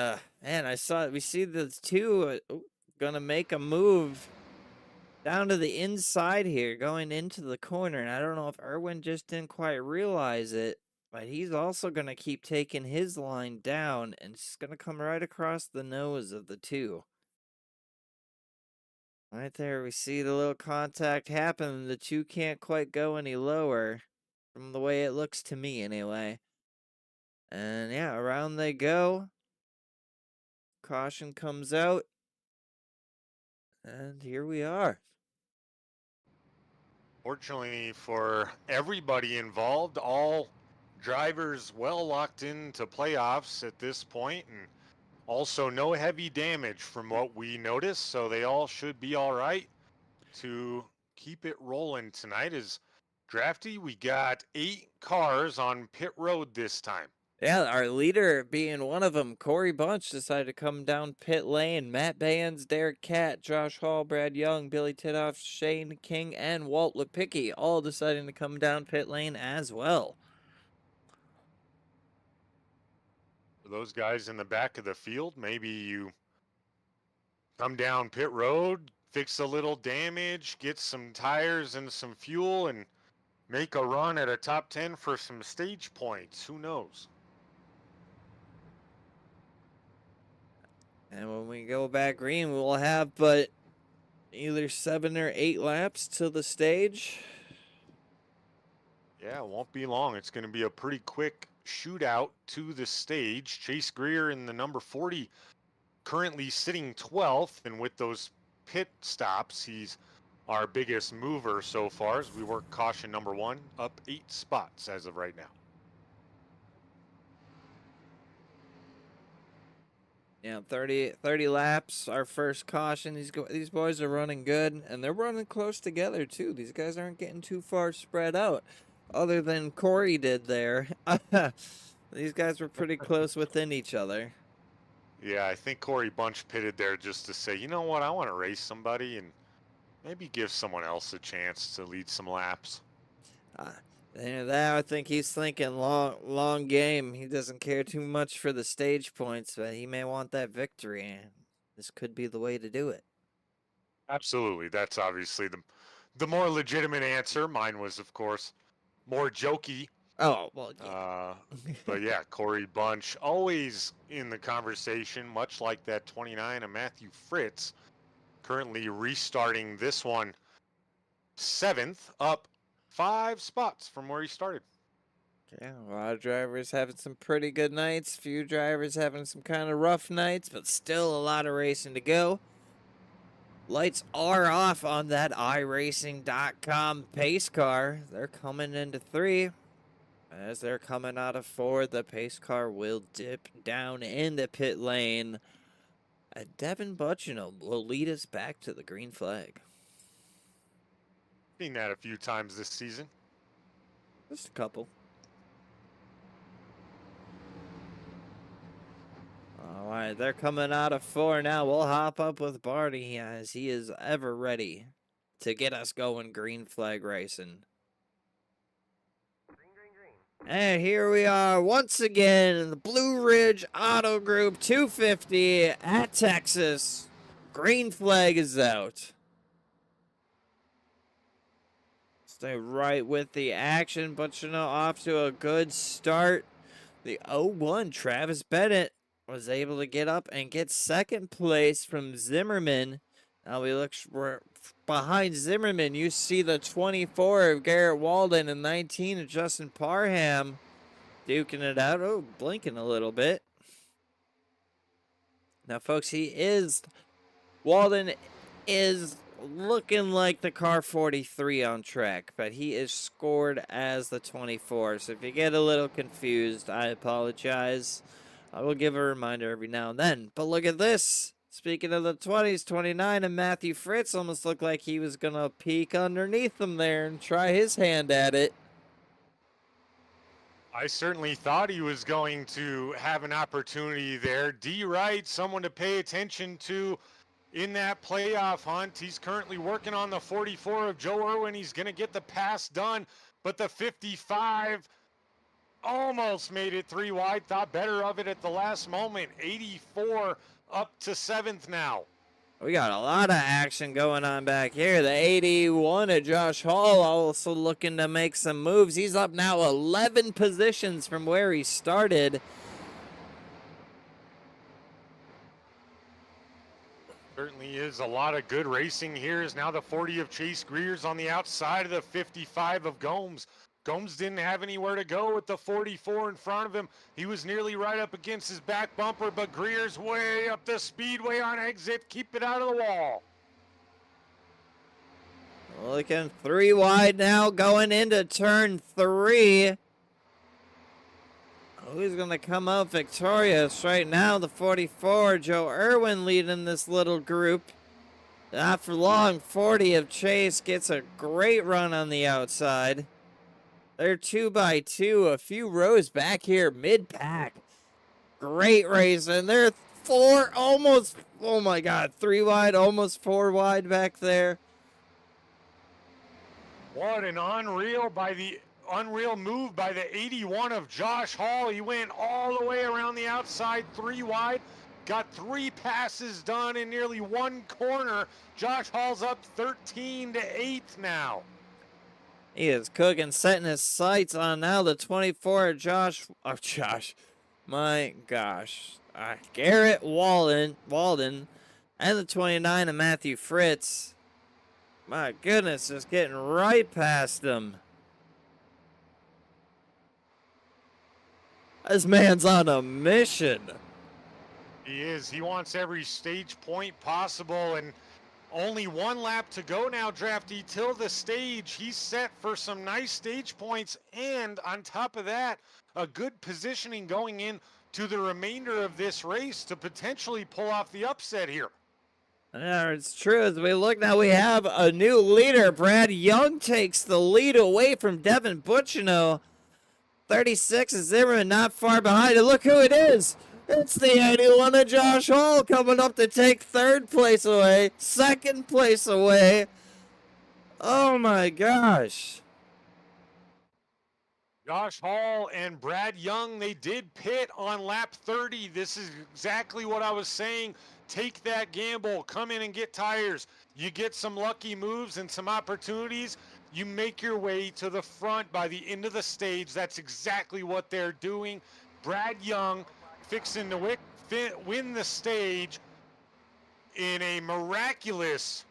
man, I saw it. We see the 2 gonna make a move down to the inside here, going into the corner, and I don't know if Irwin just didn't quite realize it, but he's also gonna keep taking his line down, and it's gonna come right across the nose of the 2. Right there, we see the little contact happen. The 2 can't quite go any lower, from the way it looks to me, anyway. And yeah, around they go. Caution comes out. And here we are. Fortunately for everybody involved, all drivers well locked into playoffs at this point, and also no heavy damage from what we noticed, so they all should be all right to keep it rolling tonight. As Drafty, we got 8 cars on pit road this time. Yeah, our leader being one of them, Corey Bunch, decided to come down pit lane. Matt Baynes, Derek Catt, Josh Hall, Brad Young, Billy Titoff, Shane King, and Walt Lipicki all deciding to come down pit lane as well. For those guys in the back of the field, maybe you come down pit road, fix a little damage, get some tires and some fuel, and make a run at a top 10 for some stage points. Who knows? And when we go back green, we'll have but either 7 or 8 laps to the stage. Yeah, it won't be long. It's going to be a pretty quick shootout to the stage. Chase Greer in the number 40, currently sitting 12th, and with those pit stops, he's our biggest mover so far as we work caution number 1 up 8 spots as of right now. Yeah, 30 laps, our first caution. These boys are running good, and they're running close together, too. These guys aren't getting too far spread out, other than Corey did there. These guys were pretty close within each other. Yeah, I think Corey Bunch pitted there just to say, you know what, I want to race somebody and maybe give someone else a chance to lead some laps. That I think he's thinking long game. He doesn't care too much for the stage points, but he may want that victory, and this could be the way to do it. Absolutely. That's obviously the more legitimate answer. Mine was, of course, more jokey. Oh, well, yeah. But yeah, Corey Bunch always in the conversation, much like that 29 of Matthew Fritz. currently restarting this one 7th, up 5 spots from where he started. Yeah, a lot of drivers having some pretty good nights. Few drivers having some kind of rough nights, but still a lot of racing to go. Lights are off on that iRacing.com pace car. They're coming into 3. As they're coming out of 4, the pace car will dip down into pit lane. And Devin Butchino will lead us back to the green flag. Seen that a few times this season. Just a couple. All right, they're coming out of 4 now. We'll hop up with Barney as he is ever ready to get us going green flag racing. And here we are once again in the Blue Ridge Auto Group 250 at Texas. Green flag is out. Stay right with the action, but off to a good start. The 0-1 Travis Bennett was able to get up and get 2nd place from Zimmerman. Now we look behind Zimmerman. You see the 24 of Garrett Walden and 19 of Justin Parham duking it out. Oh, blinking a little bit. Now, folks, Walden is looking like the car 43 on track, but he is scored as the 24. So if you get a little confused, I apologize. I will give a reminder every now and then. But look at this. Speaking of the 20s, 29 and Matthew Fritz almost looked like he was going to peek underneath him there and try his hand at it. I certainly thought he was going to have an opportunity there. D. Wright, someone to pay attention to in that playoff hunt. He's currently working on the 44 of Joe Irwin. He's going to get the pass done, but the 55 almost made it 3 wide. Thought better of it at the last moment. 84 up to 7th now. We got a lot of action going on back here. The 81 of Josh Hall also looking to make some moves. He's up now 11 positions from where he started. Certainly is a lot of good racing here. Is now the 40 of Chase Greer's on the outside of the 55 of Gomes. Gomes didn't have anywhere to go with the 44 in front of him. He was nearly right up against his back bumper, but Greer's way up the Speedway on exit. Keep it out of the wall. Looking 3 wide now, going into turn 3. Who's going to come out victorious right now? The 44, Joe Irwin, leading this little group. Not for long, 40 of Chase gets a great run on the outside. They're 2 by 2, a few rows back here, mid-pack. Great race, and they're 4, almost, oh my God, 3 wide, almost 4 wide back there. What an unreal move by the 81 of Josh Hall. He went all the way around the outside, 3 wide, got 3 passes done in nearly 1 corner. Josh Hall's up 13 to 8 now. He is cooking, setting his sights on now the 24, my gosh. Garrett Walden, and the 29 of Matthew Fritz. My goodness, just getting right past him. This man's on a mission. He is. He wants every stage point possible, and only 1 lap to go now, Drafty, till the stage. He's set for some nice stage points, and on top of that, a good positioning going in to the remainder of this race to potentially pull off the upset here. Yeah, it's true. As we look now, we have a new leader. Brad Young takes the lead away from Devin Butchino. 36 is Zimmerman, not far behind. And look who it is. It's the 81 of Josh Hall coming up to take 3rd place away, 2nd place away. Oh my gosh. Josh Hall and Brad Young, they did pit on lap 30. This is exactly what I was saying. Take that gamble, come in and get tires. You get some lucky moves and some opportunities. You make your way to the front by the end of the stage. That's exactly what they're doing. Brad Young fixing to win the stage. in a miraculous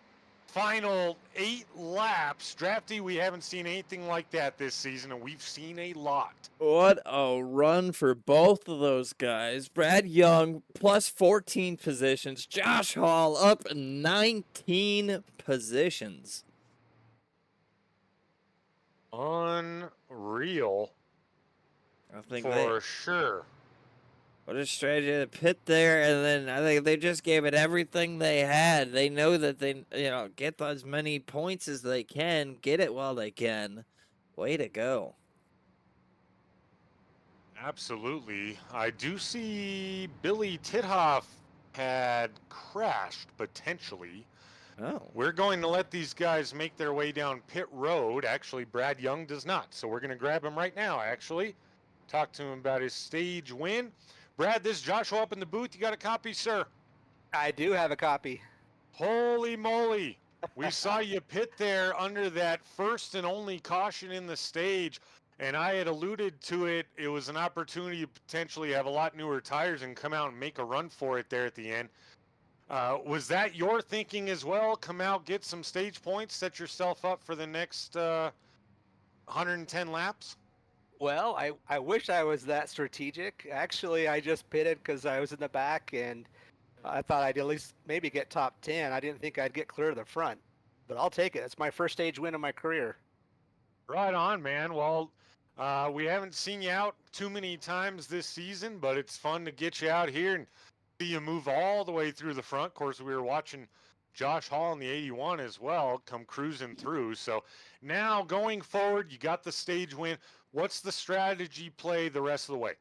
final 8 laps. Drafty, we haven't seen anything like that this season, and we've seen a lot. What a run for both of those guys. Brad Young plus 14 positions. Josh Hall up 19 positions. Unreal I think for sure. What a strategy to pit there, and then I think they just gave it everything they had. They know that they, get as many points as they can, get it while they can. Way to go. Absolutely. I do see Billy Tithoff had crashed, potentially. Oh. We're going to let these guys make their way down pit road. Actually, Brad Young does not, so we're going to grab him right now, actually. Talk to him about his stage win. Brad, this is Joshua up in the booth. You got a copy, sir? I do have a copy. Holy moly. We saw you pit there under that first and only caution in the stage, and I had alluded to it. It was an opportunity to potentially have a lot newer tires and come out and make a run for it there at the end. Was that your thinking as well? Come out, get some stage points, set yourself up for the next 110 laps? Well, I wish I was that strategic. Actually, I just pitted because I was in the back, and I thought I'd at least maybe get top 10. I didn't think I'd get clear to the front, but I'll take it. It's my first stage win of my career. Right on, man. Well, we haven't seen you out too many times this season, but it's fun to get you out here and see you move all the way through the front. Of course, we were watching Josh Hall in the 81 as well come cruising through. So now going forward, you got the stage win. What's the strategy play the rest of the way?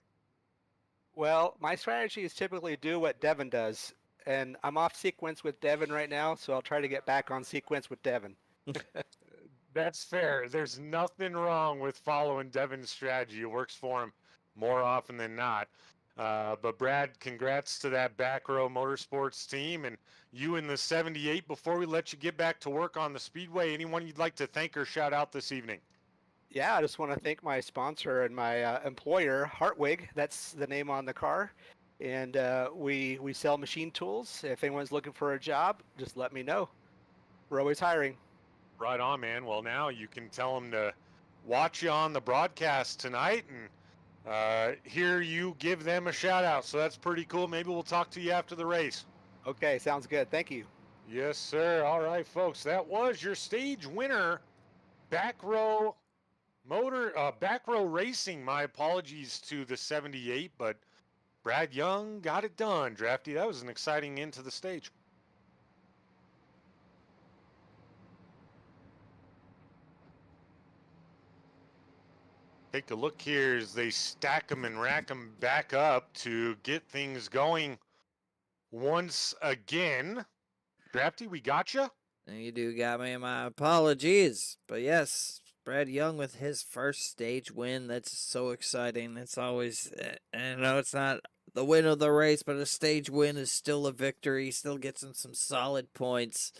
Well, my strategy is typically do what Devin does, and I'm off sequence with Devin right now, so I'll try to get back on sequence with Devin. That's fair. There's nothing wrong with following Devin's strategy. It works for him more often than not. But Brad, congrats to that Back Row Motorsports team and you in the 78. Before we let you get back to work on the Speedway, anyone you'd like to thank or shout out this evening? Yeah, I just want to thank my sponsor and my employer, Hartwig. That's the name on the car. And we sell machine tools. If anyone's looking for a job, just let me know. We're always hiring. Right on, man. Well, now you can tell them to watch you on the broadcast tonight and hear you give them a shout out. So that's pretty cool. Maybe we'll talk to you after the race. Okay, sounds good. Thank you. Yes, sir. All right, folks. That was your stage winner, Back Row Racing. My apologies to the 78, but Brad Young got it done. Drafty, that was an exciting end to the stage. Take a look here as they stack them and rack them back up to get things going once again. Drafty, we got you. You do got me. My apologies. But yes, Brad Young with his first stage win. That's so exciting. It's always, I know it's not the win of the race, but a stage win is still a victory. Still gets him some solid points.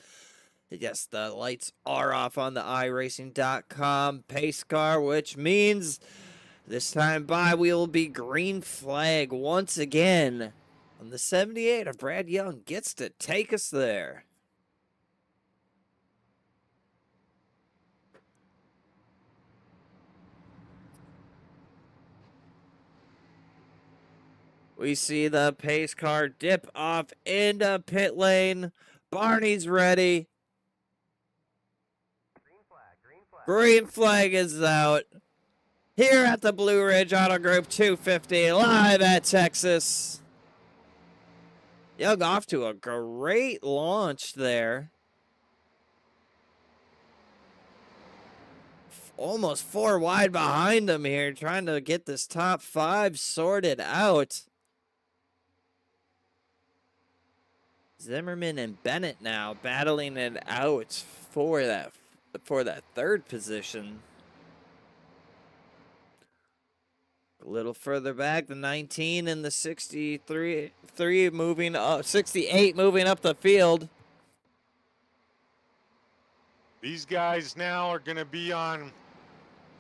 Yes, the lights are off on the iRacing.com pace car, which means this time by we will be green flag once again. And the 78 of Brad Young gets to take us there. We see the pace car dip off into pit lane. Barney's ready. Green flag is out. Here at the Blue Ridge Auto Group 250, live at Texas. Young off to a great launch there. Almost 4 wide behind him here, trying to get this top 5 sorted out. Zimmerman and Bennett now battling it out for that third position. A little further back, the 19 and the 68 moving up the field. These guys now are going to be on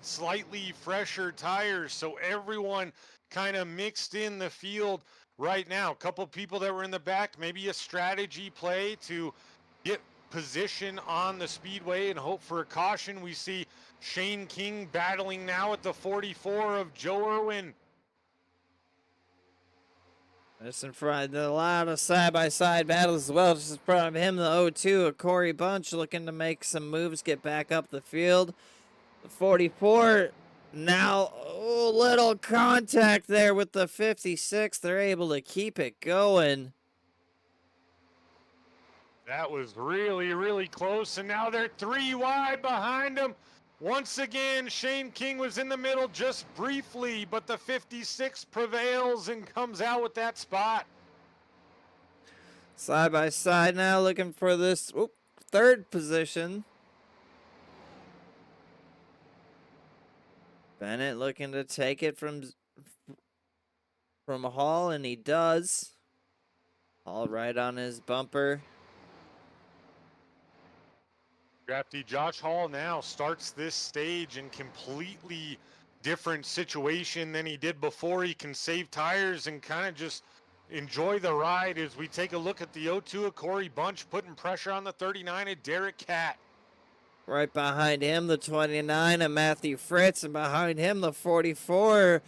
slightly fresher tires, so everyone kind of mixed in the field right now. A couple people that were in the back, maybe a strategy play to get position on the Speedway and hope for a caution. We see Shane King battling now at the 44 of Joe Irwin. Just in front, a lot of side-by-side battles as well. Just in front of him, the 0-2 of Corey Bunch looking to make some moves, get back up the field. The 44 now, little contact there with the 56. They're able to keep it going. That was really, really close, and now they're 3 wide behind him. Once again, Shane King was in the middle just briefly, but the 56 prevails and comes out with that spot. Side by side now, looking for this third position. Bennett looking to take it from Hall, and he does. Hall right on his bumper. Drafty Josh Hall now starts this stage in completely different situation than he did before. He can save tires and kind of just enjoy the ride as we take a look at the 0-2 of Corey Bunch, putting pressure on the 39 of Derek Catt. Right behind him, the 29 of Matthew Fritz, and behind him, the 44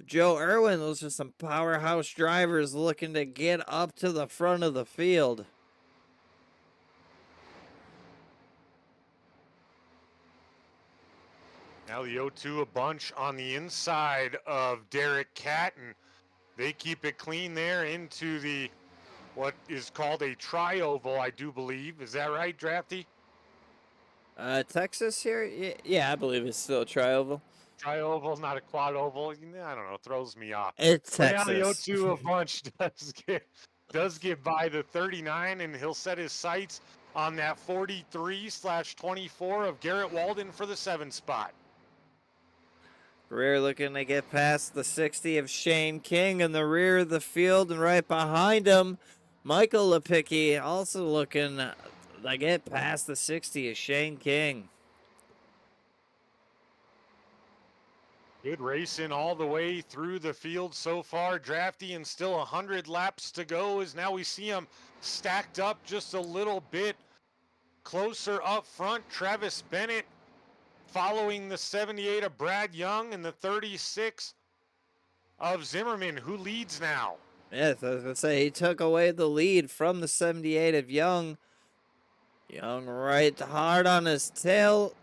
Joe Irwin. Those are some powerhouse drivers looking to get up to the front of the field. Now the 0-2 a bunch on the inside of Derek Catt, and they keep it clean there into the what is called a tri-oval, I do believe. Is that right, Drafty? Texas here? Yeah, I believe it's still a tri-oval. Tri-oval, not a quad oval. I don't know, throws me off. It's But Texas. now the 0-2 a bunch does get by the 39, and he'll set his sights on that 43/24 of Garrett Walden for the 7 spot. Rear looking to get past the 60 of Shane King in the rear of the field, and right behind him, Michael Lepicki also looking to get past the 60 of Shane King. Good racing all the way through the field so far, Drafty, and still 100 laps to go as now we see him stacked up just a little bit closer up front. Travis Bennett following the 78 of Brad Young and the 36 of Zimmerman, who leads now. Yes, I was going to say, he took away the lead from the 78 of Young. Young right hard on his tail.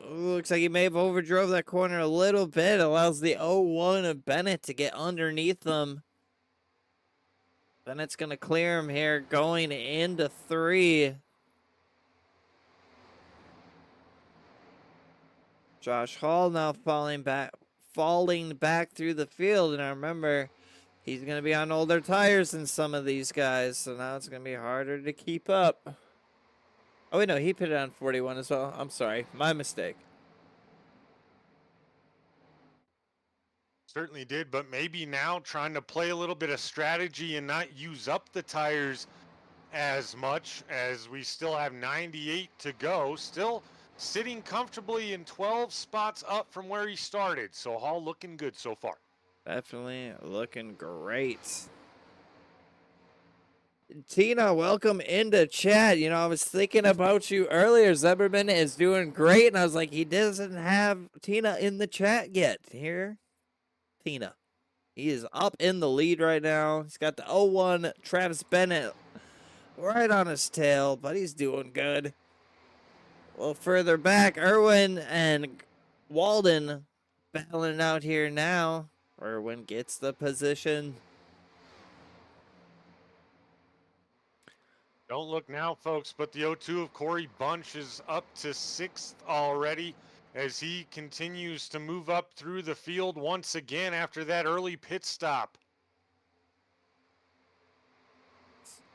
Looks like he may have overdrove that corner a little bit. Allows the 0-1 of Bennett to get underneath them. Bennett's going to clear him here going into 3. Josh Hall now falling back through the field, and I remember he's going to be on older tires than some of these guys, so now it's going to be harder to keep up. Oh wait, no, he pitted on 41 as well. I'm sorry, my mistake. Certainly did, but maybe now trying to play a little bit of strategy and not use up the tires as much, as we still have 98 to go. Still sitting comfortably in 12 spots up from where he started. So Hall looking good so far. Definitely looking great. Tina, welcome into chat. You know, I was thinking about you earlier. Zimmerman is doing great, and I was like, he doesn't have Tina in the chat yet. Here, Tina. He is up in the lead right now. He's got the 0-1 Travis Bennett right on his tail, but he's doing good. A little further back, Irwin and Walden battling out here now. Irwin gets the position. Don't look now, folks, but the 0-2 of Corey Bunch is up to 6th already as he continues to move up through the field once again after that early pit stop.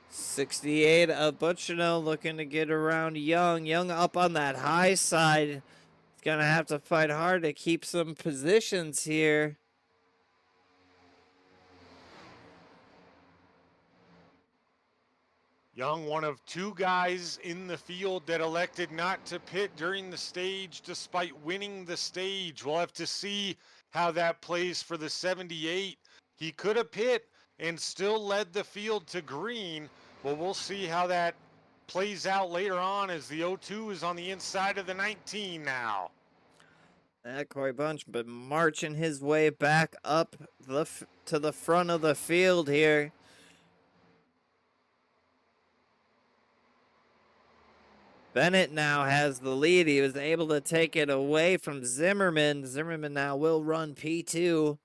68 of Butchino looking to get around Young. Young up on that high side. He's going to have to fight hard to keep some positions here. Young, one of 2 guys in the field that elected not to pit during the stage despite winning the stage. We'll have to see how that plays for the 78. He could have pit and still led the field to green. But we'll see how that plays out later on as the 02 is on the inside of the 19 now. That Corey Bunch been marching his way back up to the front of the field here. Bennett now has the lead. He was able to take it away from Zimmerman. Zimmerman now will run P2.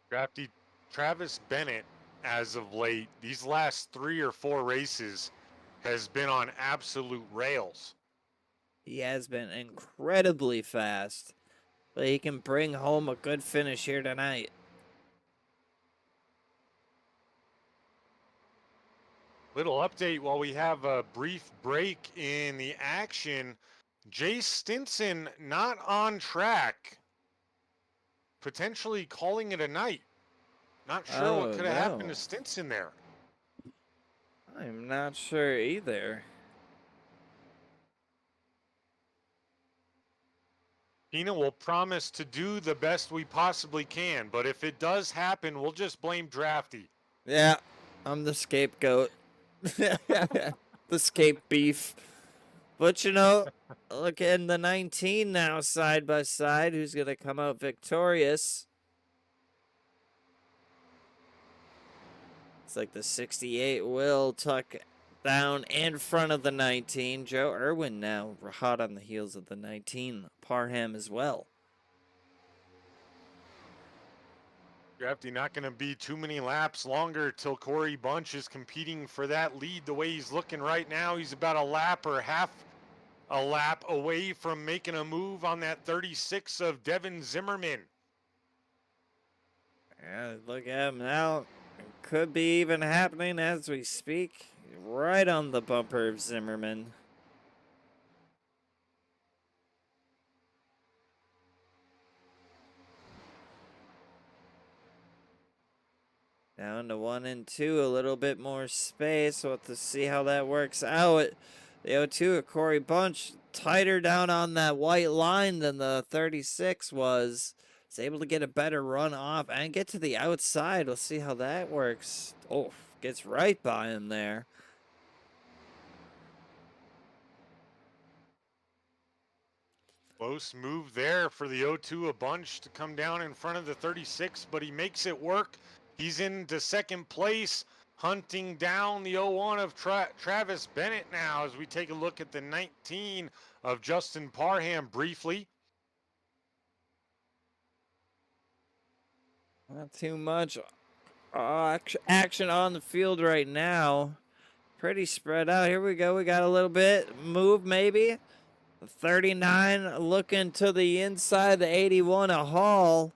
Drafty Travis Bennett, as of late, these last 3 or 4 races, has been on absolute rails. He has been incredibly fast, but he can bring home a good finish here tonight. Little update while we have a brief break in the action. Jay Stinson not on track, potentially calling it a night. Not sure what could have happened to Stinson there. I'm not sure either. Tina will promise to do the best we possibly can, but if it does happen, we'll just blame Drafty. Yeah, I'm the scapegoat. The scape beef. But you know, look in the 19 now side by side. Who's going to come out victorious? It's like the 68 will tuck down in front of the 19. Joe Irwin now hot on the heels of the 19. Parham as well. Drafty not going to be too many laps longer till Corey Bunch is competing for that lead. The way he's looking right now, he's about a lap or half a lap away from making a move on that 36 of Devin Zimmerman. Yeah, look at him now. It could be even happening as we speak. Right on the bumper of Zimmerman. Down to 1 and 2, a little bit more space. We'll have to see how that works out. The 02 of Corey Bunch tighter down on that white line than the 36 was. He's able to get a better run off and get to the outside. We'll see how that works. Oh, gets right by him there. Close move there for the 02 of Bunch to come down in front of the 36, but he makes it work. He's into second place, hunting down the 01 of Travis Bennett now as we take a look at the 19 of Justin Parham briefly. Not too much action on the field right now. Pretty spread out. Here we go. We got a little bit move maybe. The 39 looking to the inside. The 81 a Hall.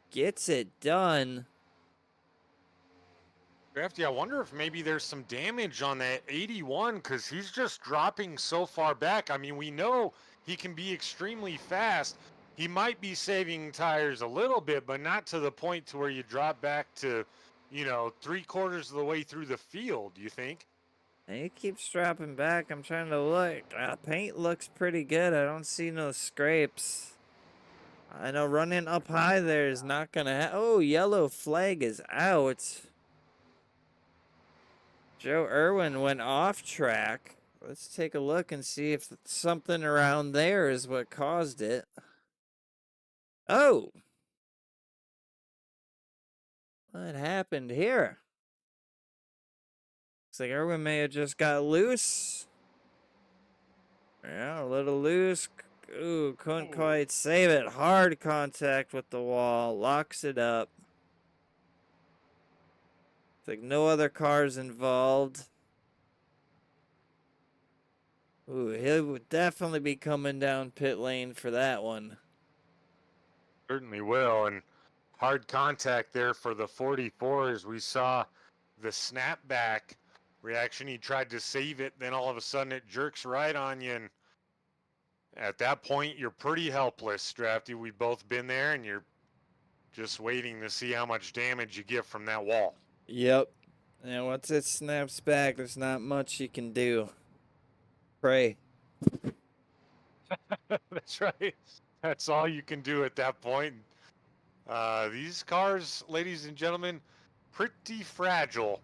Gets it done. Drafty, I wonder if maybe there's some damage on that 81 because he's just dropping so far back. I mean, we know he can be extremely fast. He might be saving tires a little bit, but not to the point to where you drop back to, you know, 3/4 of the way through the field, do you think? He keeps dropping back. I'm trying to look. Paint looks pretty good. I don't see no scrapes. I know running up high there is not going to oh, yellow flag is out. Joe Irwin went off track. Let's take a look and see if something around there is what caused it. Oh. What happened here? Looks like Irwin may have just got loose. Yeah, a little loose. Ooh, couldn't quite save it. Hard contact with the wall. Locks it up. It's like no other cars involved. Ooh, he would definitely be coming down pit lane for that one. Certainly will. And hard contact there for the 44 as we saw the snapback reaction. He tried to save it, then all of a sudden it jerks right on you. And at that point, you're pretty helpless, Drafty. We've both been there, and you're just waiting to see how much damage you get from that wall. Yep. And once it snaps back, there's not much you can do. Pray. That's right. That's all you can do at that point. These cars, ladies and gentlemen, pretty fragile,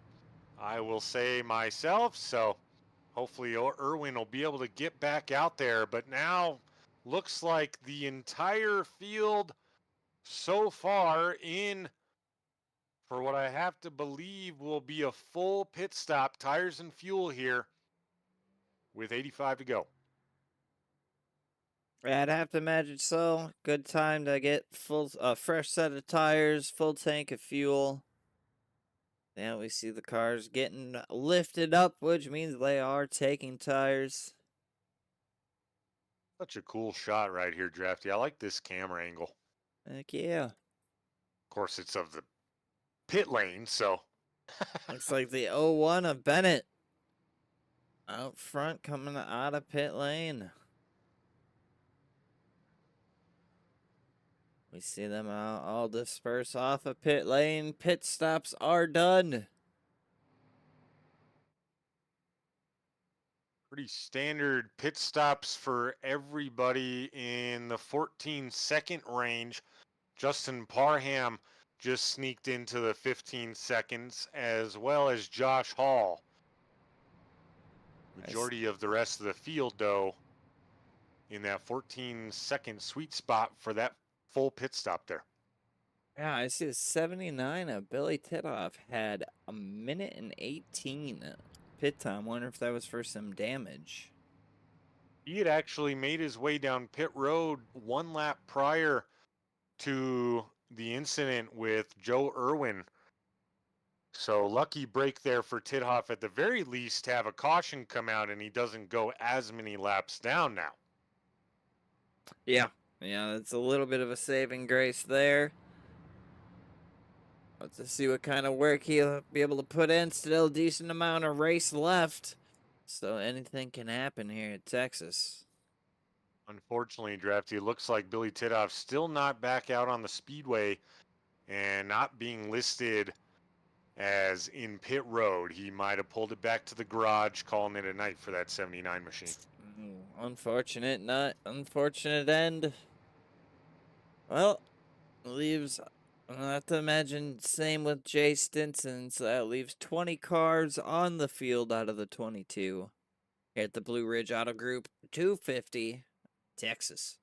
I will say myself. So hopefully Irwin will be able to get back out there. But now looks like the entire field so far in for what I have to believe will be a full pit stop, tires and fuel here with 85 to go. I'd have to imagine so. Good time to get fresh set of tires, full tank of fuel. Now we see the cars getting lifted up, which means they are taking tires. Such a cool shot right here, Drafty. I like this camera angle. Heck yeah. Of course, it's of the pit lane, so. Looks like the 01 of Bennett out front coming out of pit lane. We see them all disperse off of pit lane. Pit stops are done. Pretty standard pit stops for everybody in the 14-second range. Justin Parham just sneaked into the 15 seconds, as well as Josh Hall. Majority of the rest of the field, though, in that 14-second sweet spot for that full pit stop there. Yeah, I see the 79 of Billy Titoff had 1:18 pit time. Wonder if that was for some damage. He had actually made his way down pit road one lap prior to the incident with Joe Irwin. So lucky break there for Tithoff at the very least to have a caution come out and he doesn't go as many laps down now. Yeah, that's a little bit of a saving grace there. Let's see what kind of work he'll be able to put in. Still a decent amount of race left. So anything can happen here at Texas. Unfortunately, Drafty, it looks like Billy Titoff still not back out on the Speedway and not being listed as in pit road. He might have pulled it back to the garage, calling it a night for that 79 machine. Unfortunate, not unfortunate end. Well, leaves, I have to imagine, same with Jay Stinson, so that leaves 20 cars on the field out of the 22. Here at the Blue Ridge Auto Group 250, Texas.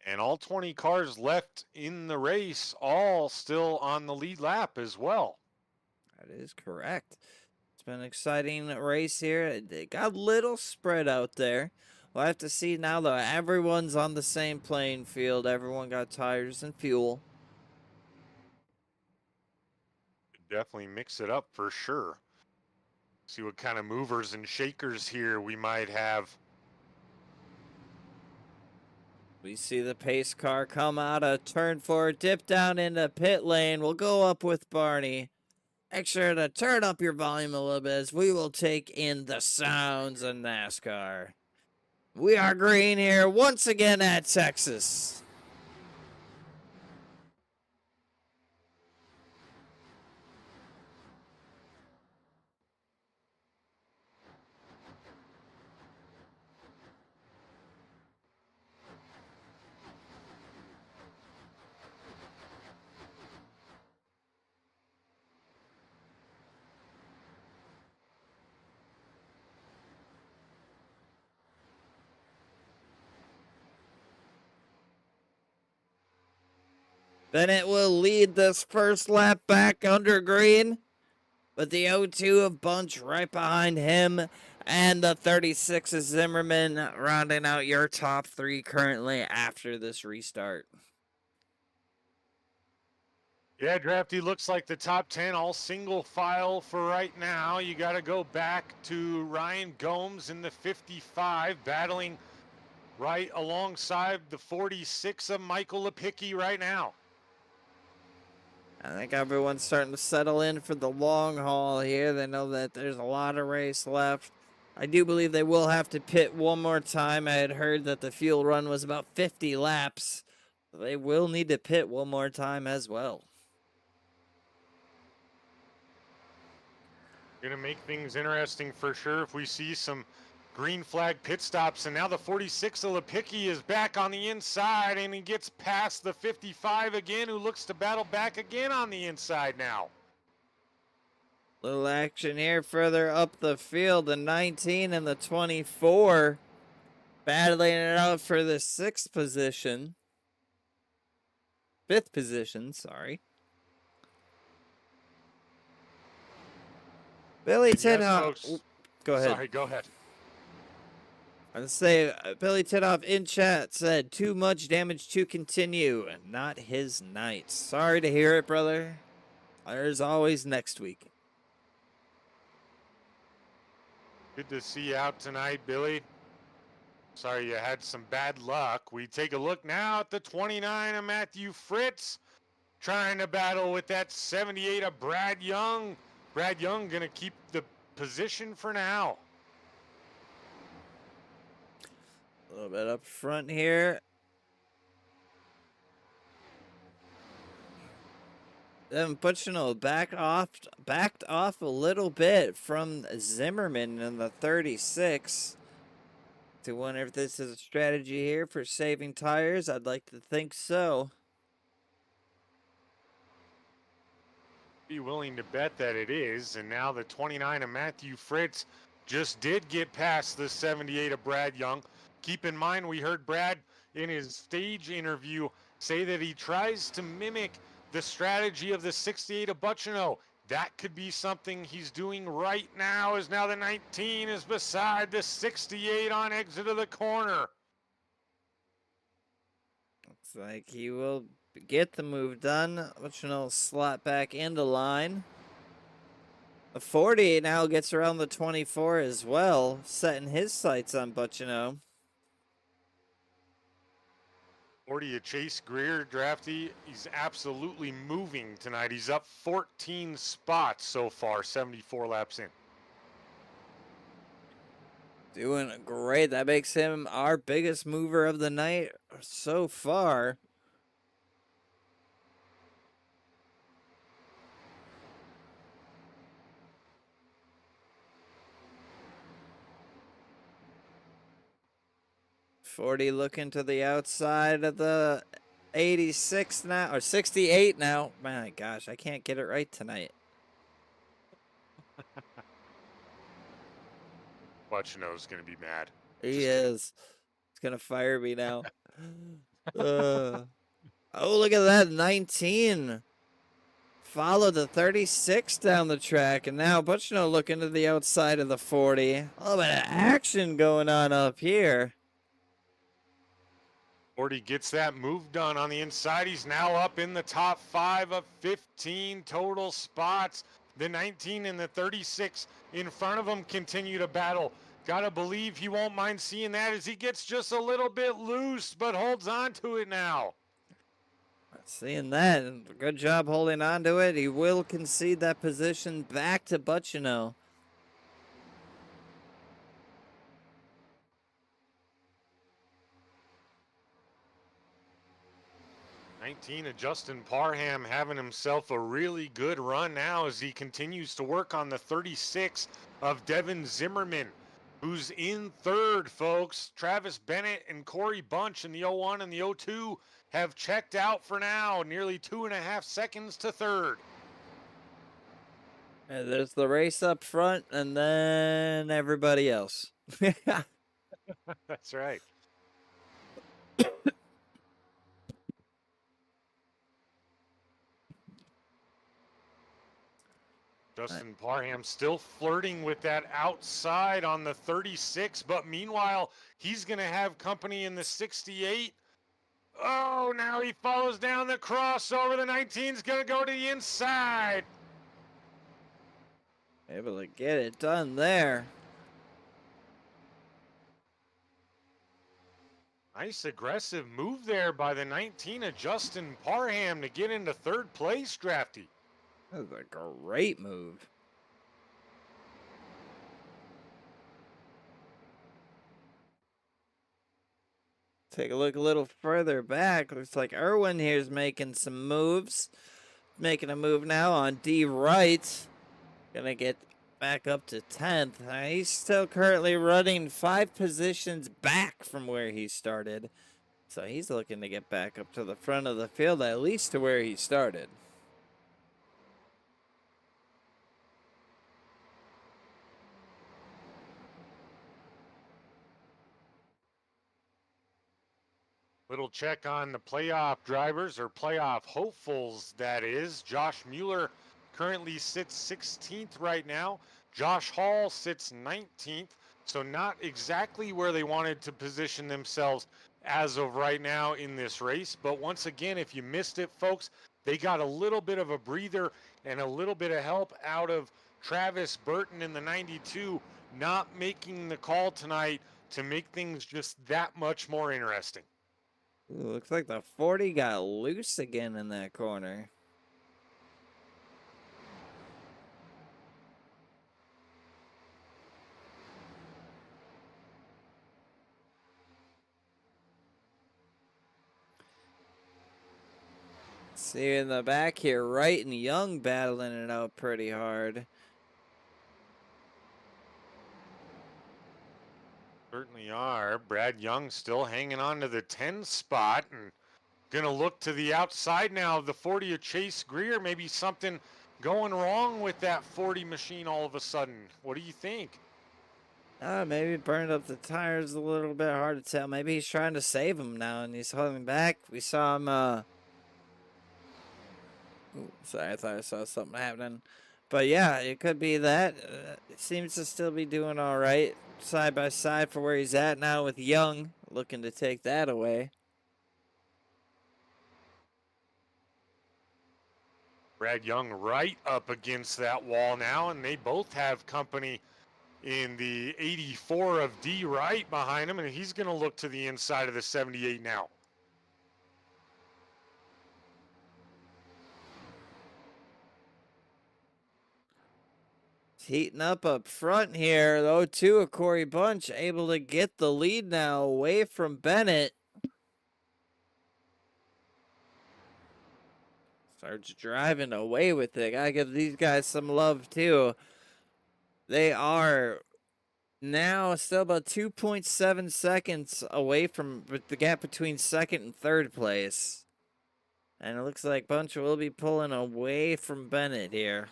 And all 20 cars left in the race, all still on the lead lap as well. That is correct. It's been an exciting race here. It got a little spread out there. We'll have to see now, though. Everyone's on the same playing field. Everyone got tires and fuel. Definitely mix it up for sure. See what kind of movers and shakers here we might have. We see the pace car come out of turn 4, dip down into pit lane. We'll go up with Barney. Make sure to turn up your volume a little bit as we will take in the sounds of NASCAR. We are green here once again at Texas. Bennett will lead this first lap back under green, but the 02 of Bunch right behind him, and the 36 of Zimmerman rounding out your top 3 currently after this restart. Yeah, Drafty, looks like the top 10 all single file for right now. You got to go back to Ryan Gomes in the 55, battling right alongside the 46 of Michael Lepicki right now. I think everyone's starting to settle in for the long haul here. They know that there's a lot of race left. I do believe they will have to pit one more time. I had heard that the fuel run was about 50 laps. They will need to pit one more time as well. Going to make things interesting for sure if we see some Green flag pit stops, and now the 46 of Lipicki is back on the inside, and he gets past the 55 again, who looks to battle back again on the inside now. Little action here further up the field. The 19 and the 24 battling it out for the 5th position, sorry. Billy Tidhoff. Go ahead. Sorry, go ahead. I'd say Billy Tidhoff in chat said, too much damage to continue. Not his night. Sorry to hear it, brother. There's always next week. Good to see you out tonight, Billy. Sorry you had some bad luck. We take a look now at the 29 of Matthew Fritz, trying to battle with that 78 of Brad Young. Brad Young going to keep the position for now. A little bit up front here. Then Butchino backed off a little bit from Zimmerman in the 36. To wonder if this is a strategy here for saving tires. I'd like to think so. Be willing to bet that it is. And now the 29 of Matthew Fritz just did get past the 78 of Brad Young. Keep in mind, we heard Brad in his stage interview say that he tries to mimic the strategy of the 68 of Butchino. That could be something he's doing right now, as now the 19 is beside the 68 on exit of the corner. Looks like he will get the move done. Butchino will slot back into line. The 40 now gets around the 24 as well, setting his sights on Butchino. 40 of Chase Greer, drafty. He's absolutely moving tonight. He's up 14 spots so far, 74 laps in. Doing great. That makes him our biggest mover of the night so far. .40 looking to the outside of the 86 now, or 68 now. My gosh, I can't get it right tonight. Butchino's going to be mad. He is. He's going to fire me now. Oh, look at that. 19. Followed the 36 down the track. And now Butchino looking to the outside of the 40. A little bit of action going on up here. 40 gets that move done on the inside. He's now up in the top 5 of 15 total spots. The 19 and the 36 in front of him continue to battle. Gotta believe he won't mind seeing that as he gets just a little bit loose, but holds on to it now. Seeing that, good job holding on to it. He will concede that position back to Butchino. 19 of Justin Parham having himself a really good run now as he continues to work on the 36 of Devin Zimmerman, who's in third, folks. Travis Bennett and Corey Bunch in the 01 and the 02 have checked out for now, nearly 2.5 seconds to third. And there's the race up front, and then everybody else. That's right. Justin Parham still flirting with that outside on the 36, but meanwhile, he's going to have company in the 68. Oh, now he follows down the crossover. The 19's going to go to the inside. Able to get it done there. Nice aggressive move there by the 19 of Justin Parham to get into third place, drafty. That was a great move. Take a look a little further back. Looks like Irwin here's making some moves. Making a move now on D right. Gonna get back up to 10th. He's still currently running 5 positions back from where he started. So he's looking to get back up to the front of the field, at least to where he started. Little check on the playoff drivers, or playoff hopefuls, that is. Josh Mueller currently sits 16th right now. Josh Hall sits 19th, so not exactly where they wanted to position themselves as of right now in this race. But once again, if you missed it, folks, they got a little bit of a breather and a little bit of help out of Travis Burton in the 92, not making the call tonight to make things just that much more interesting. Ooh, looks like the 40 got loose again in that corner. See in the back here, Wright and Young battling it out pretty hard. Certainly are. Brad Young still hanging on to the 10 spot and going to look to the outside now of the 40 of Chase Greer. Maybe something going wrong with that 40 machine all of a sudden. What do you think? Maybe burned up the tires a little bit. Hard to tell. Maybe he's trying to save him now and he's holding back. We saw him, ooh, sorry, I thought I saw something happening. But yeah, it could be that. It seems to still be doing all right side by side for where he's at now with Young looking to take that away. Brad Young right up against that wall now, and they both have company in the 84 of D right behind him, and he's going to look to the inside of the 78 now. Heating up front here, though, too, of Corey Bunch able to get the lead now away from Bennett. Starts driving away with it. Gotta give these guys some love, too. They are now still about 2.7 seconds away from the gap between second and third place. And it looks like Bunch will be pulling away from Bennett here.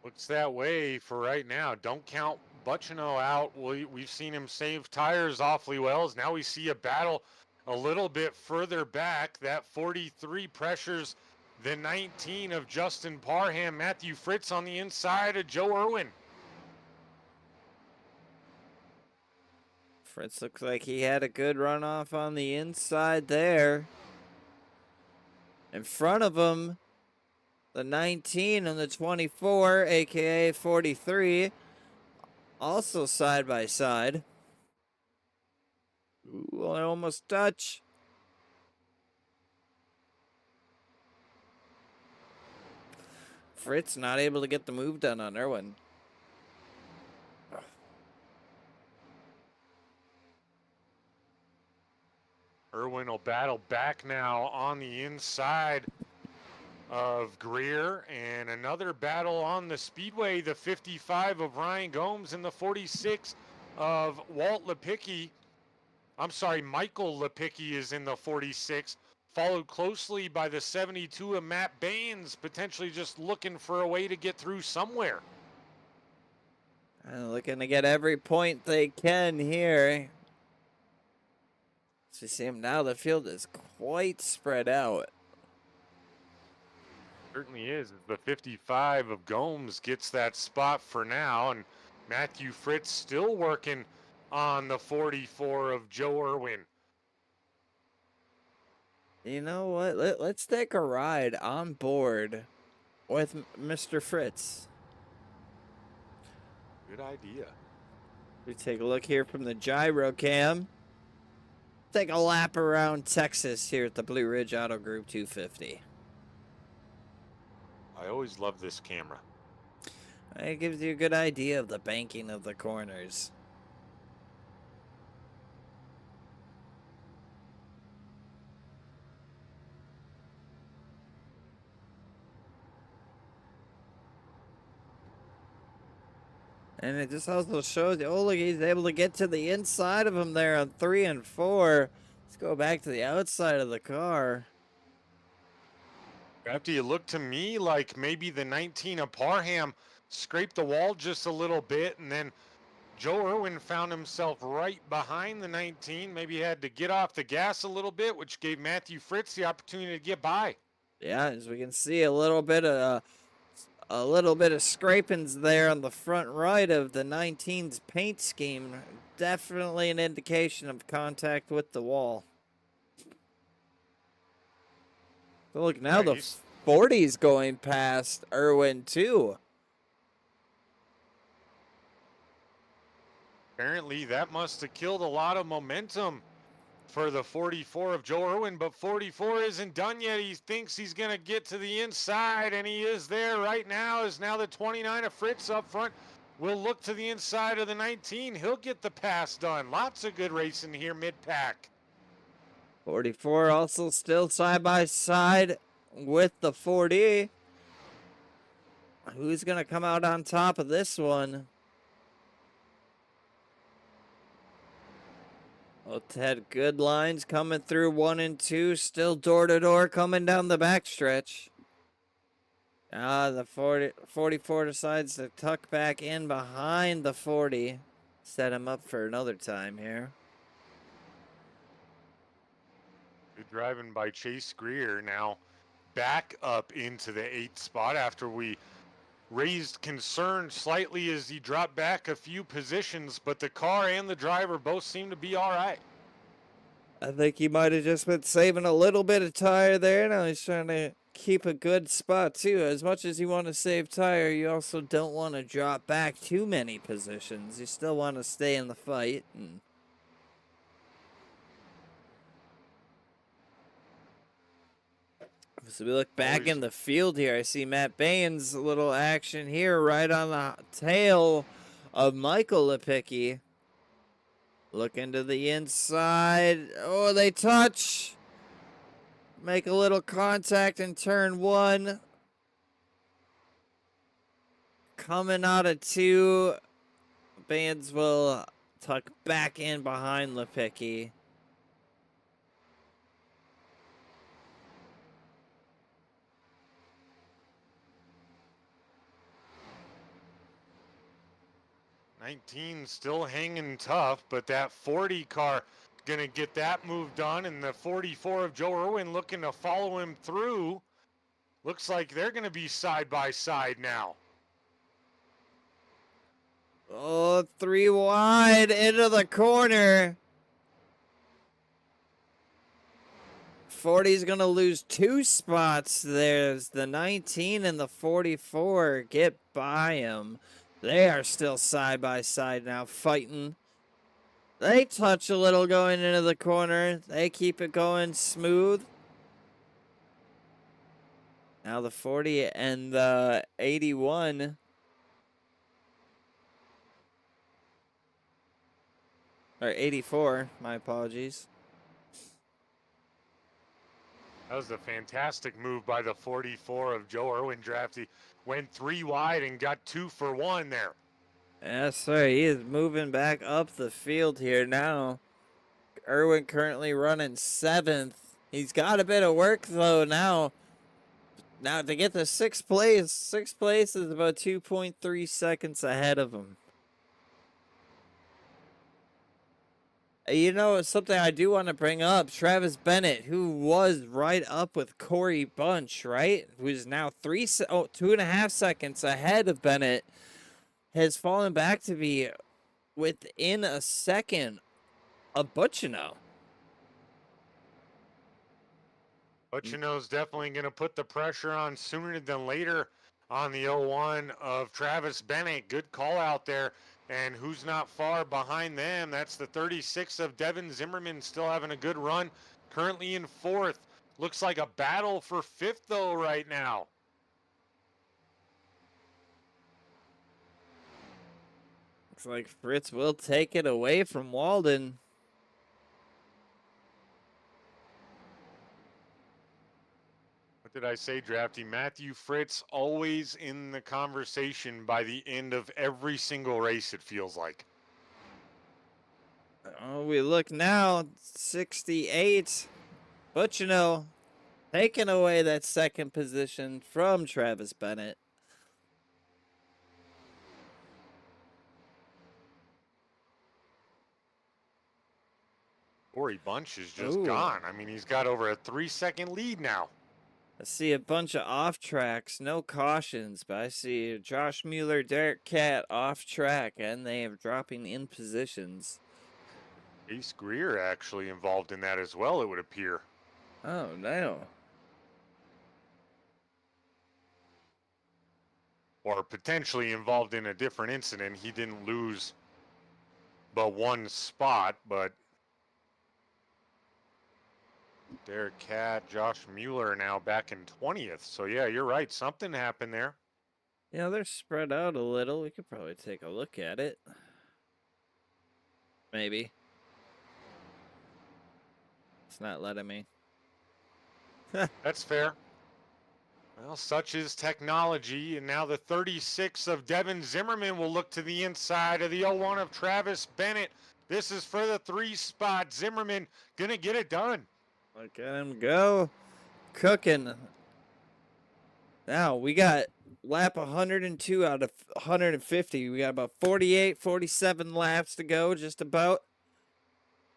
Looks that way for right now. Don't count Buccino out. We've seen him save tires awfully well. As now we see a battle a little bit further back. That 43 pressures the 19 of Justin Parham. Matthew Fritz on the inside of Joe Irwin. Fritz looks like he had a good runoff on the inside there. In front of him, the 19 and the 24, aka 43, also side by side. Ooh, I almost touch. Fritz not able to get the move done on Irwin. Irwin will battle back now on the inside of Greer, and another battle on the Speedway, the 55 of Ryan Gomes and the 46 of Walt Lipicki. I'm sorry, Michael Lipicki is in the 46, followed closely by the 72 of Matt Baines, potentially just looking for a way to get through somewhere. Looking to get every point they can here. As we see him now, the field is quite spread out. Certainly is. The 55 of Gomes gets that spot for now, and Matthew Fritz still working on the 44 of Joe Irwin. You know what? Let's take a ride on board with Mr. Fritz. Good idea. We take a look here from the gyro cam. Take a lap around Texas here at the Blue Ridge Auto Group 250. I always love this camera. It gives you a good idea of the banking of the corners. And it just also shows you, oh, look, he's able to get to the inside of him there on 3 and 4. Let's go back to the outside of the car. After you look to me like maybe the 19 of Parham scraped the wall just a little bit, and then Joe Irwin found himself right behind the 19. Maybe he had to get off the gas a little bit, which gave Matthew Fritz the opportunity to get by. Yeah, as we can see a little bit of scrapings there on the front right of the 19's paint scheme. Definitely an indication of contact with the wall. So look, now the 40's going past Irwin too. Apparently, that must have killed a lot of momentum for the 44 of Joe Irwin, but 44 isn't done yet. He thinks he's going to get to the inside, and he is there right now. Is now the 29 of Fritz up front. Will look to the inside of the 19. He'll get the pass done. Lots of good racing here mid-pack. 44 also still side by side with the 40. Who's going to come out on top of this one? Both had good lines coming through 1 and 2. Still door to door coming down the backstretch. The 44 decides to tuck back in behind the 40. Set him up for another time here. Good driving by Chase Greer now back up into the 8th spot after we raised concern slightly as he dropped back a few positions, but the car and the driver both seem to be all right. I think he might have just been saving a little bit of tire there. Now he's trying to keep a good spot too. As much as you want to save tire, you also don't want to drop back too many positions. You still want to stay in the fight. So we look back in the field here. I see Matt Baines, a little action here right on the tail of Michael Lipicki. Looking to the inside. Oh, they touch. Make a little contact in turn 1. Coming out of 2. Baines will tuck back in behind Lipicki. Still hanging tough, but that 40 car gonna get that move done, and the 44 of Joe Irwin looking to follow him through. Looks like they're gonna be side by side now. Oh, 3 wide into the corner. 40's going to lose 2 spots. There's the 19 and the 44 get by him. They are still side by side now fighting. They touch a little going into the corner. They keep it going smooth. Now the 40 and the 81. Or 84, my apologies. That was a fantastic move by the 44 of Joe Irwin. Drafty went 3 wide and got 2 for 1 there. Yes, sir. He is moving back up the field here now. Irwin currently running 7th. He's got a bit of work, though, now. Now, to get to 6th place, 6th place is about 2.3 seconds ahead of him. You know, something I do want to bring up, Travis Bennett, who was right up with Corey Bunch, right? Who's now 2.5 seconds ahead of Bennett, has fallen back to be within a second of Butchino. Butchino's definitely going to put the pressure on sooner than later on the 01 of Travis Bennett. Good call out there. And who's not far behind them? That's the 36 of Devin Zimmerman, still having a good run. Currently in 4th. Looks like a battle for 5th, though, right now. Looks like Fritz will take it away from Walden. But did I say, Drafty? Matthew Fritz always in the conversation by the end of every single race, it feels like. Oh, we look now, 68. But, you know, taking away that second position from Travis Bennett. Corey Bunch is just Ooh. gone. I mean, he's got over a 3-second lead now. I see a bunch of off tracks, no cautions, but I see Josh Mueller, Derek Cat off track, and they are dropping in positions. Ace Greer actually involved in that as well, it would appear. Oh, no. Or potentially involved in a different incident. He didn't lose but one spot, but Derek Cat, Josh Mueller now back in 20th. So, yeah, you're right. Something happened there. You know, they're spread out a little. We could probably take a look at it. Maybe. It's not letting me. That's fair. Well, such is technology. And now the 36 of Devin Zimmerman will look to the inside of the 01 of Travis Bennett. This is for the 3 spot. Zimmerman going to get it done. Look at him go. Cooking. Now, we got lap 102 out of 150. We got about 48, 47 laps to go. Just about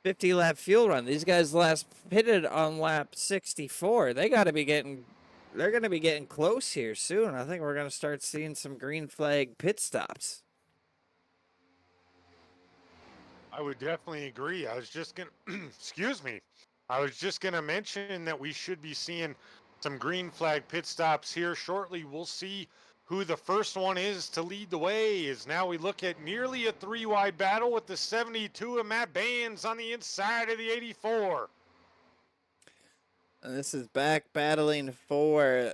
50 lap fuel run. These guys last pitted on lap 64. They're going to be getting close here soon. I think we're going to start seeing some green flag pit stops. I would definitely agree. I was just going to, excuse me. I was just going to mention that we should be seeing some green flag pit stops here shortly. We'll see who the first one is to lead the way, as now we look at nearly a 3-wide battle with the 72 of Matt Baines on the inside of the 84. And this is back battling for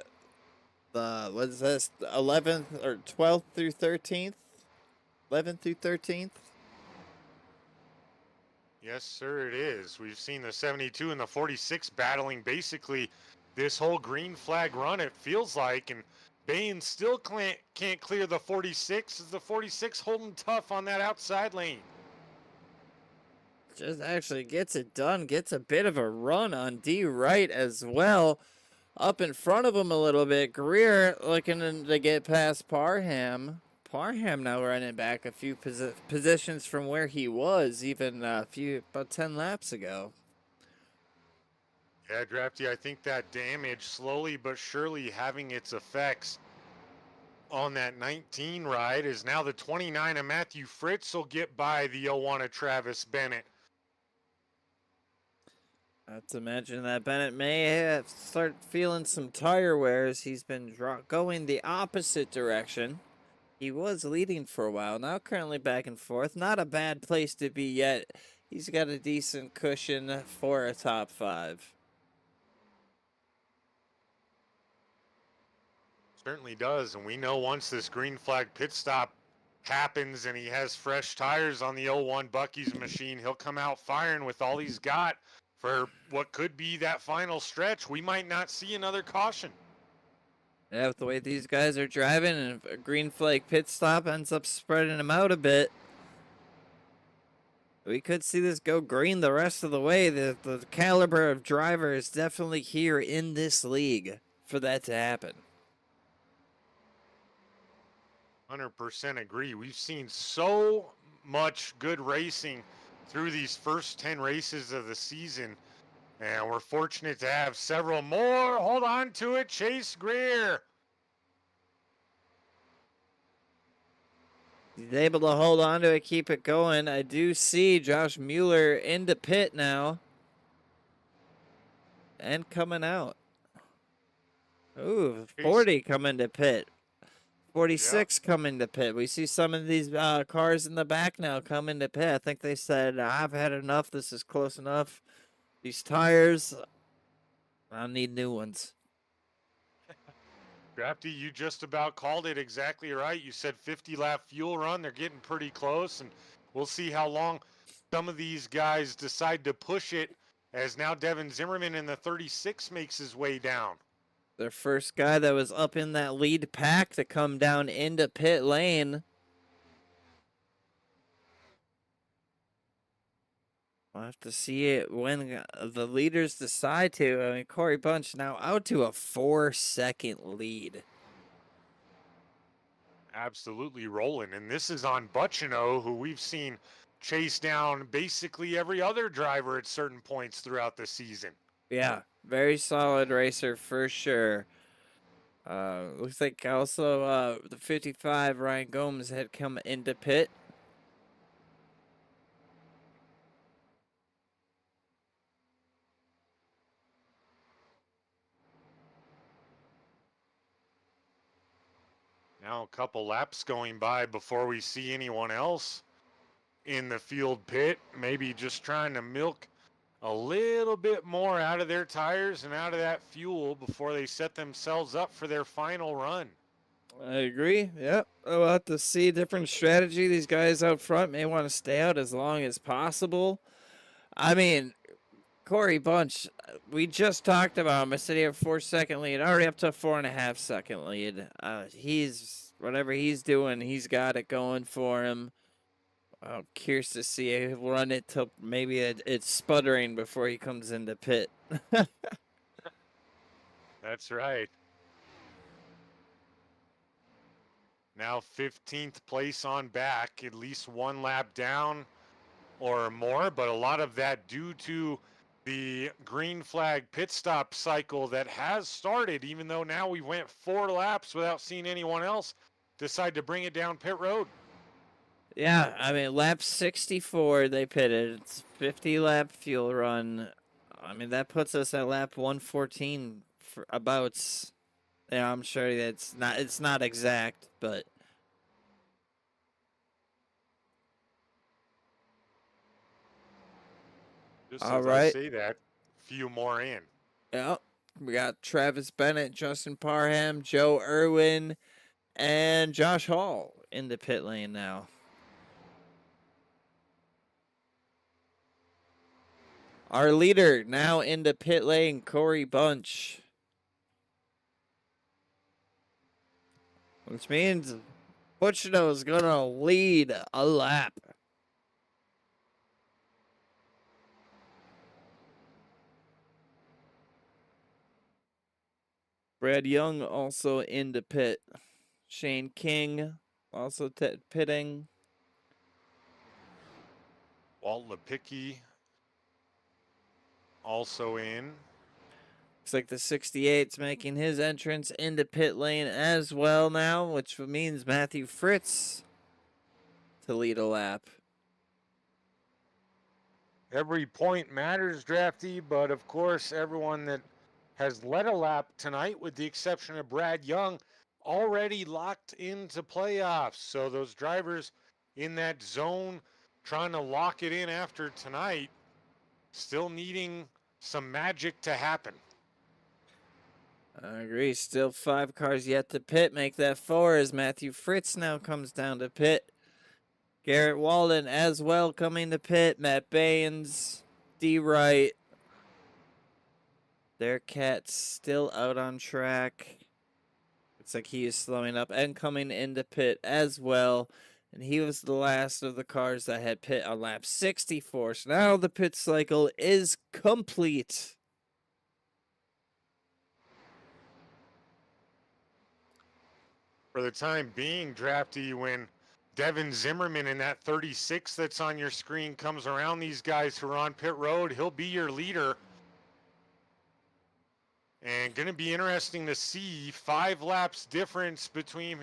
the, what is this, 11th or 12th through 13th? 11th through 13th? Yes, sir, it is. We've seen the 72 and the 46 battling basically this whole green flag run, it feels like, and Baines still can't clear the 46. Is the 46 holding tough on that outside lane? Just actually gets it done, gets a bit of a run on D right as well. Up in front of him a little bit. Greer looking to get past Parham. Parham now running back a few positions from where he was even about 10 laps ago. Yeah, Drafty, I think that damage slowly but surely having its effects on that 19 ride, is now the 29 of Matthew Fritz will get by the 01 of Travis Bennett. Not to mention that Bennett may start feeling some tire wears. He's been going the opposite direction. He was leading for a while, now currently back and forth. Not a bad place to be yet. He's got a decent cushion for a top 5. Certainly does, and we know once this green flag pit stop happens and he has fresh tires on the 01 Bucky's machine, he'll come out firing with all he's got for what could be that final stretch. We might not see another caution. Yeah, with the way these guys are driving, and if a green flag pit stop ends up spreading them out a bit, we could see this go green the rest of the way. The caliber of driver is definitely here in this league for that to happen. 100% agree. We've seen so much good racing through these first 10 races of the season, and we're fortunate to have several more. Hold on to it, Chase Greer. He's able to hold on to it, keep it going. I do see Josh Mueller into pit now. And coming out. Ooh, 40 coming to pit. 46 coming to pit. We see some of these cars in the back now coming to pit. I think they said, I've had enough. This is close enough. These tires, I need new ones. Drafty, you just about called it exactly right. You said 50 lap fuel run. They're getting pretty close, and we'll see how long some of these guys decide to push it, as now Devin Zimmerman in the 36 makes his way down. Their first guy that was up in that lead pack to come down into pit lane. We'll have to see it when the leaders decide to. I mean, Corey Bunch now out to a 4-second lead. Absolutely rolling. And this is on Butchino, who we've seen chase down basically every other driver at certain points throughout the season. Yeah, very solid racer for sure. Looks like also the 55 Ryan Gomes had come into pit. Now a couple laps going by before we see anyone else in the field pit. Maybe just trying to milk a little bit more out of their tires and out of that fuel before they set themselves up for their final run. I agree. Yep. We'll have to see different strategy. These guys out front may want to stay out as long as possible. I mean, Corey Bunch, we just talked about him. I said he had a 4-second lead, already up to a 4.5-second lead. He's whatever he's doing, he's got it going for him. I'm curious to see if he'll run it till maybe it's sputtering before he comes into pit. That's right. Now 15th place on back, at least one lap down or more, but a lot of that due to the green flag pit stop cycle that has started, even though now we went 4 laps without seeing anyone else decide to bring it down pit road. Yeah, I mean, lap 64, they pitted. It's 50-lap fuel run. I mean, that puts us at lap 114 for about. Yeah, I'm sure it's not exact, but just all as right. I say that, few more in. Yeah, we got Travis Bennett, Justin Parham, Joe Irwin, and Josh Hall in the pit lane now. Our leader now into pit lane, Corey Bunch. Which means Butchino is going to lead a lap. Brad Young also into pit. Shane King also pitting. Walt Lipicki also in. Looks like the 68's making his entrance into pit lane as well now, which means Matthew Fritz to lead a lap. Every point matters, Drafty, but of course, everyone that has led a lap tonight, with the exception of Brad Young, already locked into playoffs. So those drivers in that zone trying to lock it in after tonight, still needing some magic to happen. I agree. Still 5 cars yet to pit. Make that 4 as Matthew Fritz now comes down to pit. Garrett Walden as well coming to pit. Matt Baines, D. Wright. Their cat's still out on track. Looks like he is slowing up and coming into pit as well. And he was the last of the cars that had pit on lap 64. So now the pit cycle is complete. For the time being, Drafty, when Devin Zimmerman in that 36 that's on your screen comes around these guys who are on pit road, he'll be your leader. And going to be interesting to see 5 laps difference between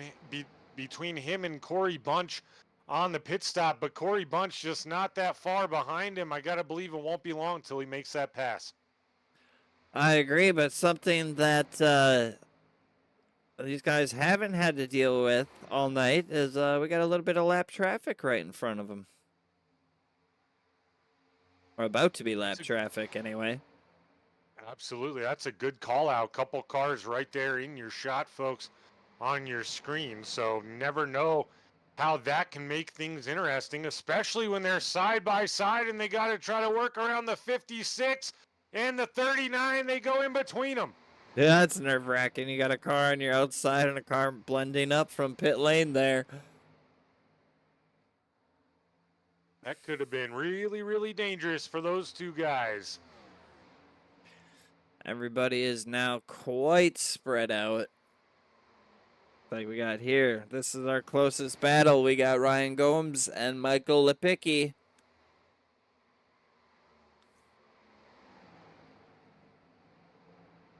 him and Corey Bunch on the pit stop. But Corey Bunch just not that far behind him. I got to believe it won't be long till he makes that pass. I agree, but something that these guys haven't had to deal with all night is we got a little bit of lap traffic right in front of them. Or about to be lap traffic, anyway. Absolutely. That's a good call out. Couple cars right there in your shot, folks, on your screen. So never know how that can make things interesting, especially when they're side by side and they got to try to work around the 56 and the 39. They go in between them. Yeah, that's nerve-wracking. You got a car on your outside and a car blending up from pit lane there. That could have been really, really dangerous for those two guys. Everybody is now quite spread out. Like we got here. This is our closest battle. We got Ryan Gomes and Michael Lipicki.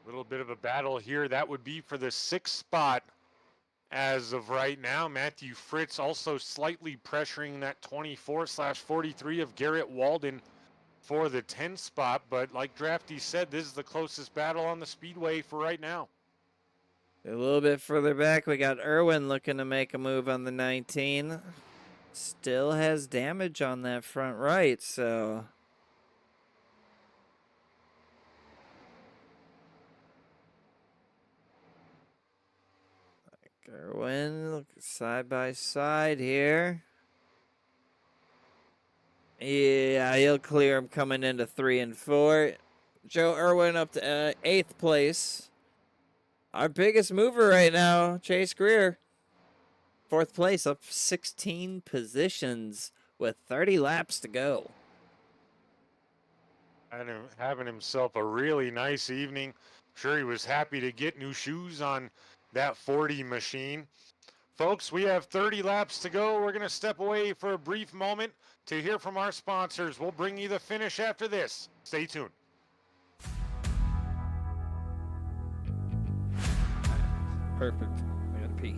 A little bit of a battle here. That would be for the 6th spot as of right now. Matthew Fritz also slightly pressuring that 24/43 of Garrett Walden for the 10th spot. But like Drafty said, this is the closest battle on the Speedway for right now. A little bit further back, we got Irwin looking to make a move on the 19. Still has damage on that front right, so... Irwin, look side by side here. Yeah, he'll clear him coming into 3 and 4. Joe Irwin up to 8th place. Our biggest mover right now, Chase Greer. 4th place, up 16 positions with 30 laps to go. And having himself a really nice evening. I'm sure he was happy to get new shoes on that 40 machine. Folks, we have 30 laps to go. We're going to step away for a brief moment to hear from our sponsors. We'll bring you the finish after this. Stay tuned. Perfect. I gotta pee.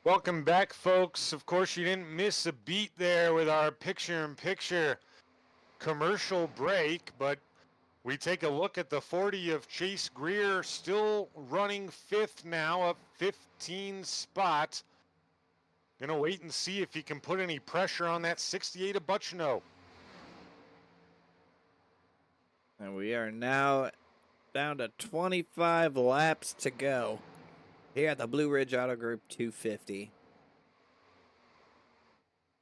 Welcome back, folks. Of course, you didn't miss a beat there with our picture-in-picture commercial break, but we take a look at the 40 of Chase Greer, still running 5th now, up 15 spot. Gonna wait and see if he can put any pressure on that 68 of Butchno. And we are now down to 25 laps to go here at the Blue Ridge Auto Group 250.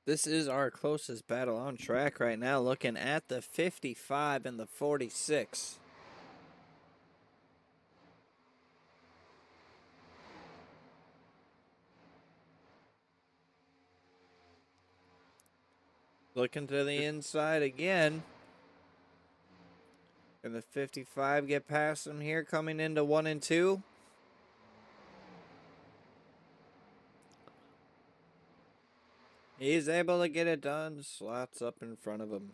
This is our closest battle on track right now, looking at the 55 and the 46. Looking to the inside again. Can the 55 get past him here coming into 1 and 2? He's able to get it done. Slots up in front of him.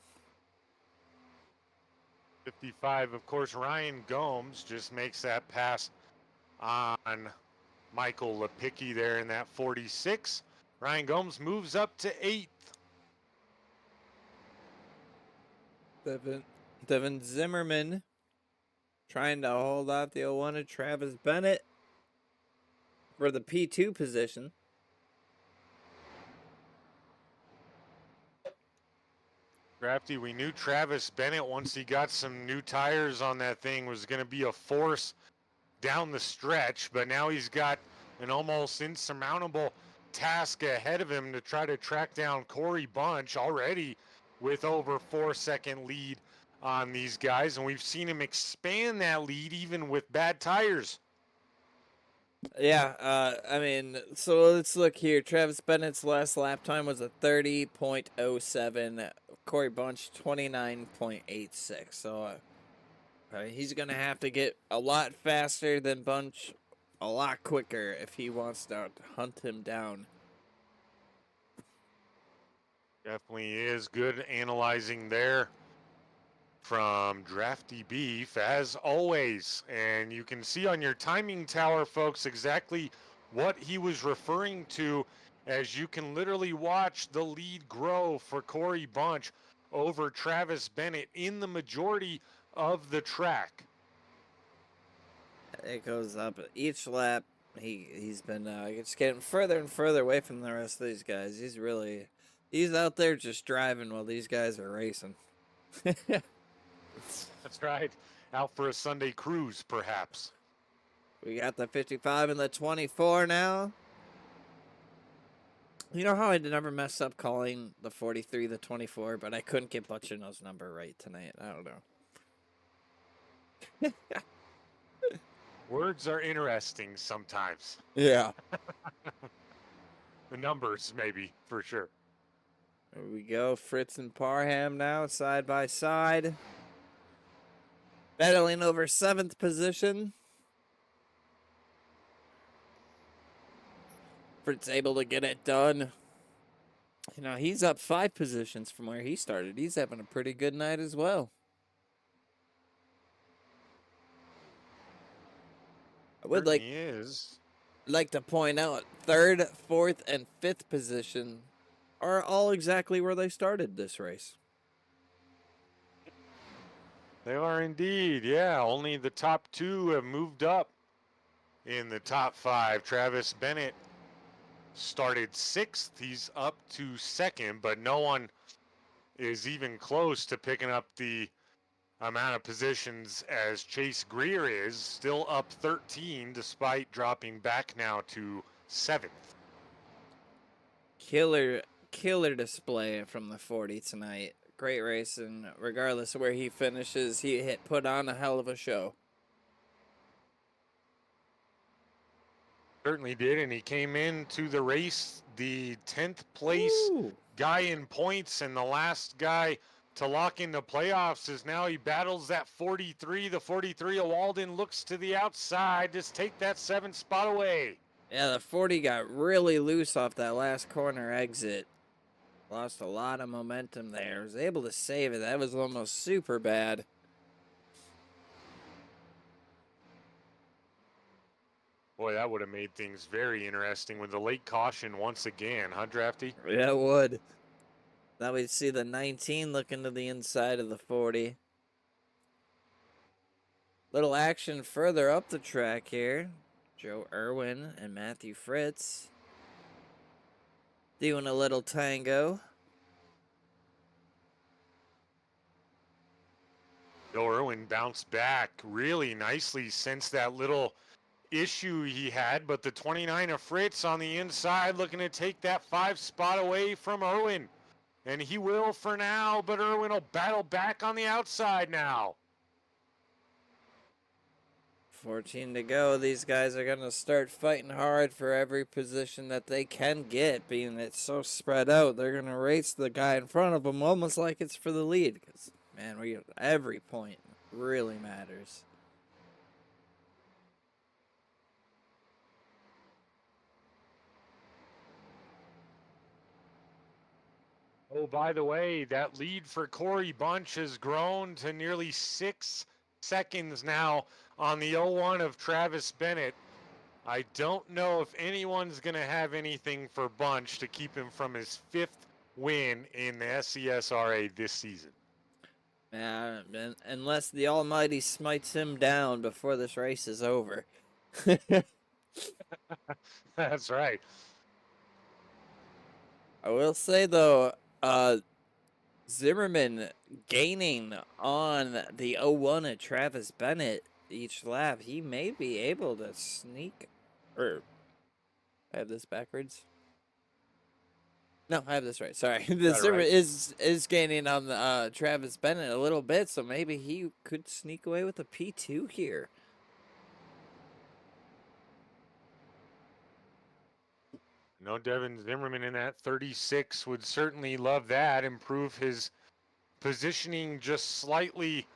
55, of course, Ryan Gomes just makes that pass on Michael Lepicki there in that 46. Ryan Gomes moves up to 8th. Devin Zimmerman trying to hold out the 01 of Travis Bennett for the P2 position. Drafty, we knew Travis Bennett, once he got some new tires on that thing, was going to be a force down the stretch, but now he's got an almost insurmountable task ahead of him to try to track down Corey Bunch, already with over 4-second lead on these guys, and we've seen him expand that lead even with bad tires. Yeah, I mean, so let's look here. Travis Bennett's last lap time was a 30.07. Corey Bunch, 29.86. So he's going to have to get a lot faster than Bunch, a lot quicker if he wants to hunt him down. Definitely is good analyzing there from Drafty Beef, as always. And you can see on your timing tower, folks, exactly what he was referring to, as you can literally watch the lead grow for Corey Bunch over Travis Bennett in the majority of the track. It goes up each lap. He's been just getting further and further away from the rest of these guys. He's out there just driving while these guys are racing. That's right. Out for a Sunday cruise, perhaps. We got the 55 and the 24 now. You know how I never mess up calling the 43 the 24, but I couldn't get Butchino's number right tonight. I don't know. Words are interesting sometimes. Yeah. The numbers, maybe, for sure. There we go. Fritz and Parham now side by side. Battling over 7th position. Fritz able to get it done. You know, he's up 5 positions from where he started. He's having a pretty good night as well. I would like to point out 3rd, 4th, and 5th position are all exactly where they started this race. They are indeed, yeah. Only the top 2 have moved up in the top 5. Travis Bennett started 6th. He's up to 2nd, but no one is even close to picking up the amount of positions as Chase Greer is, still up 13 despite dropping back now to 7th. Killer display from the 40 tonight. Great race, and regardless of where he finishes, he put on a hell of a show. Certainly did, and he came into the race the 10th place guy in points, and the last guy to lock in the playoffs is now he battles that 43. The 43 of Walden looks to the outside. Just take that 7th spot away. Yeah, the 40 got really loose off that last corner exit. Lost a lot of momentum there. Was able to save it. That was almost super bad. Boy, that would have made things very interesting with the late caution once again, huh, Drafty? Yeah, it would. Now we see the 19 looking to the inside of the 40. Little action further up the track here. Joe Irwin and Matthew Fritz doing a little tango. Joe Irwin bounced back really nicely since that little issue he had, but the 29 of Fritz on the inside looking to take that 5 spot away from Irwin. And he will for now, but Irwin will battle back on the outside now. 14 to go. These guys are going to start fighting hard for every position that they can get, being it's so spread out. They're going to race the guy in front of them almost like it's for the lead. Because, man, every point really matters. Oh, by the way, that lead for Corey Bunch has grown to nearly 6 seconds now on the 0-1 of Travis Bennett. I don't know if anyone's going to have anything for Bunch to keep him from his 5th win in the SCSRA this season. Unless the Almighty smites him down before this race is over. That's right. I will say, though, Zimmerman gaining on the 0-1 at Travis Bennett each lap. He may be able to sneak. Or, I have this backwards. No, I have this right. Sorry. The Zimmerman is gaining on Travis Bennett a little bit, so maybe he could sneak away with a P2 here. No, Devin Zimmerman in that 36 would certainly love that. Improve his positioning just slightly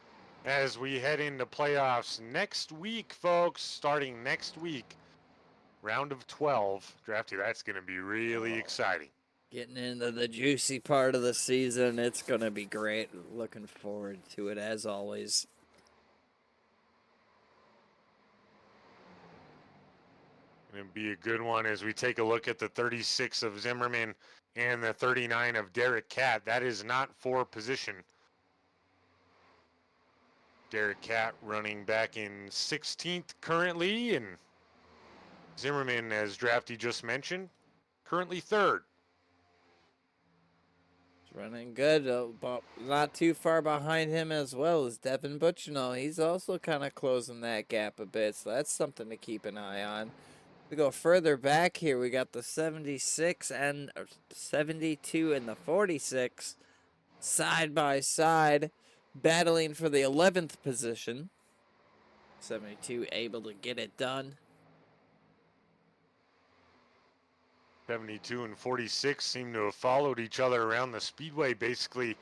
as we head into playoffs next week, folks. Starting next week, round of 12. Drafty, that's going to be really exciting. Getting into the juicy part of the season. It's going to be great. Looking forward to it as always. Going to be a good one as we take a look at the 36 of Zimmerman and the 39 of Derek Catt. That is not for position. Derek Catt running back in 16th currently, and Zimmerman, as Drafty just mentioned, currently 3rd. Running good, but not too far behind him as well as Devin Butchino. He's also kind of closing that gap a bit, so that's something to keep an eye on. We go further back here. We got the 76 and 72 and the 46 side by side, battling for the 11th position. 72 able to get it done. 72 and 46 seem to have followed each other around the Speedway basically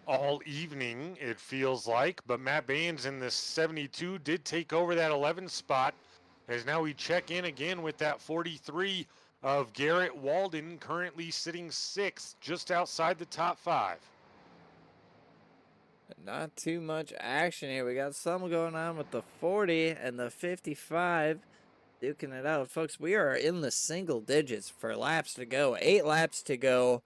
all evening, it feels like. But Matt Baines in the 72 did take over that 11th spot, as now we check in again with that 43 of Garrett Walden, currently sitting 6th, just outside the top 5. Not too much action here. We got some going on with the 40 and the 55. Duking it out. Folks, we are in the single digits for laps to go. 8 laps to go.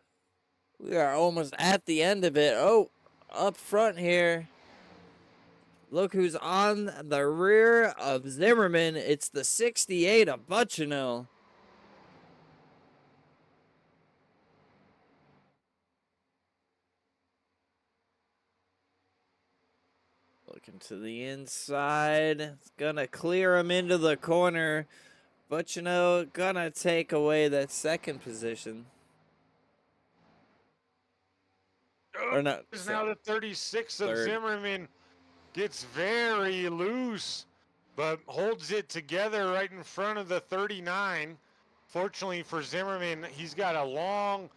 We are almost at the end of it. Oh, up front here. Look who's on the rear of Zimmerman. It's the 68 of Butchino. Looking to the inside. It's gonna clear him into the corner. Butchino gonna take away that 2nd position. Or not. Is now the 36 of 3rd. Zimmerman. Gets very loose, but holds it together right in front of the 39. Fortunately for Zimmerman, he's got a long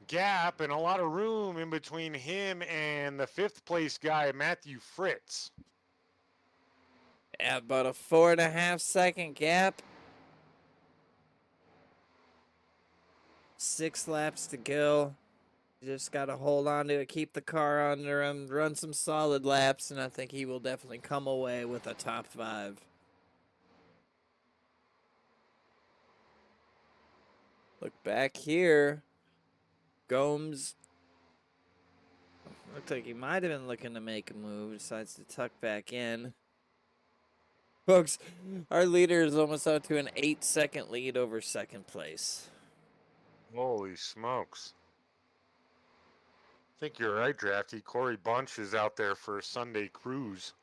gap and a lot of room in between him and the 5th place guy, Matthew Fritz. Yeah, about a 4.5 second gap. 6 laps to go. You just got to hold on to it, keep the car under him, run some solid laps, and I think he will definitely come away with a top 5. Look back here. Gomes. Looks like he might have been looking to make a move. Decides to tuck back in. Folks, our leader is almost out to an 8-second lead over 2nd place. Holy smokes. I think you're right, Drafty. Corey Bunch is out there for a Sunday cruise.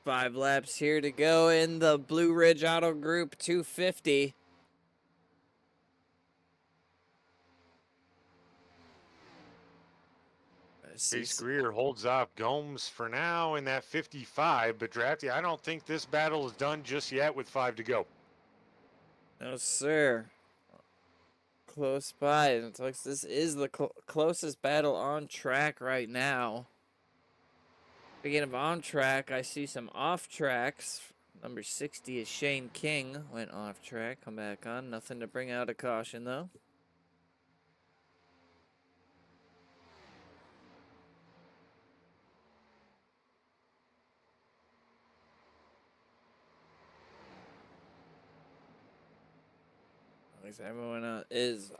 5 laps here to go in the Blue Ridge Auto Group 250. Chase Greer holds off Gomes for now in that 55, but Drafty, I don't think this battle is done just yet with 5 to go. No, sir. Close by. And it looks this is the closest battle on track right now. Speaking of on track, I see some off tracks. Number 60 is Shane King. Went off track. Come back on. Nothing to bring out a caution, though. As everyone is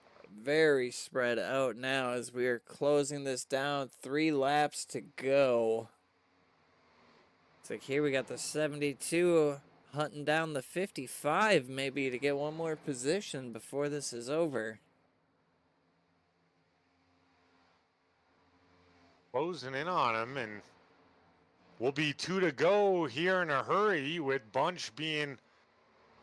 very spread out now as we are closing this down. 3 laps to go. It's like here we got the 72 hunting down the 55 maybe to get one more position before this is over. Closing in on him, and we'll be 2 to go here in a hurry, with Bunch being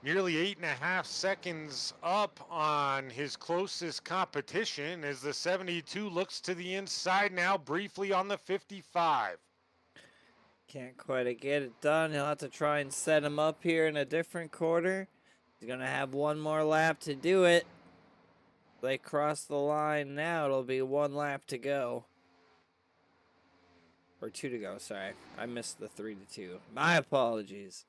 nearly 8.5 seconds up on his closest competition as the 72 looks to the inside now, briefly on the 55. Can't quite get it done. He'll have to try and set him up here in a different quarter. He's going to have one more lap to do it. They cross the line now. It'll be 1 lap to go. Or 2 to go, sorry. I missed the 3 to 2. My apologies.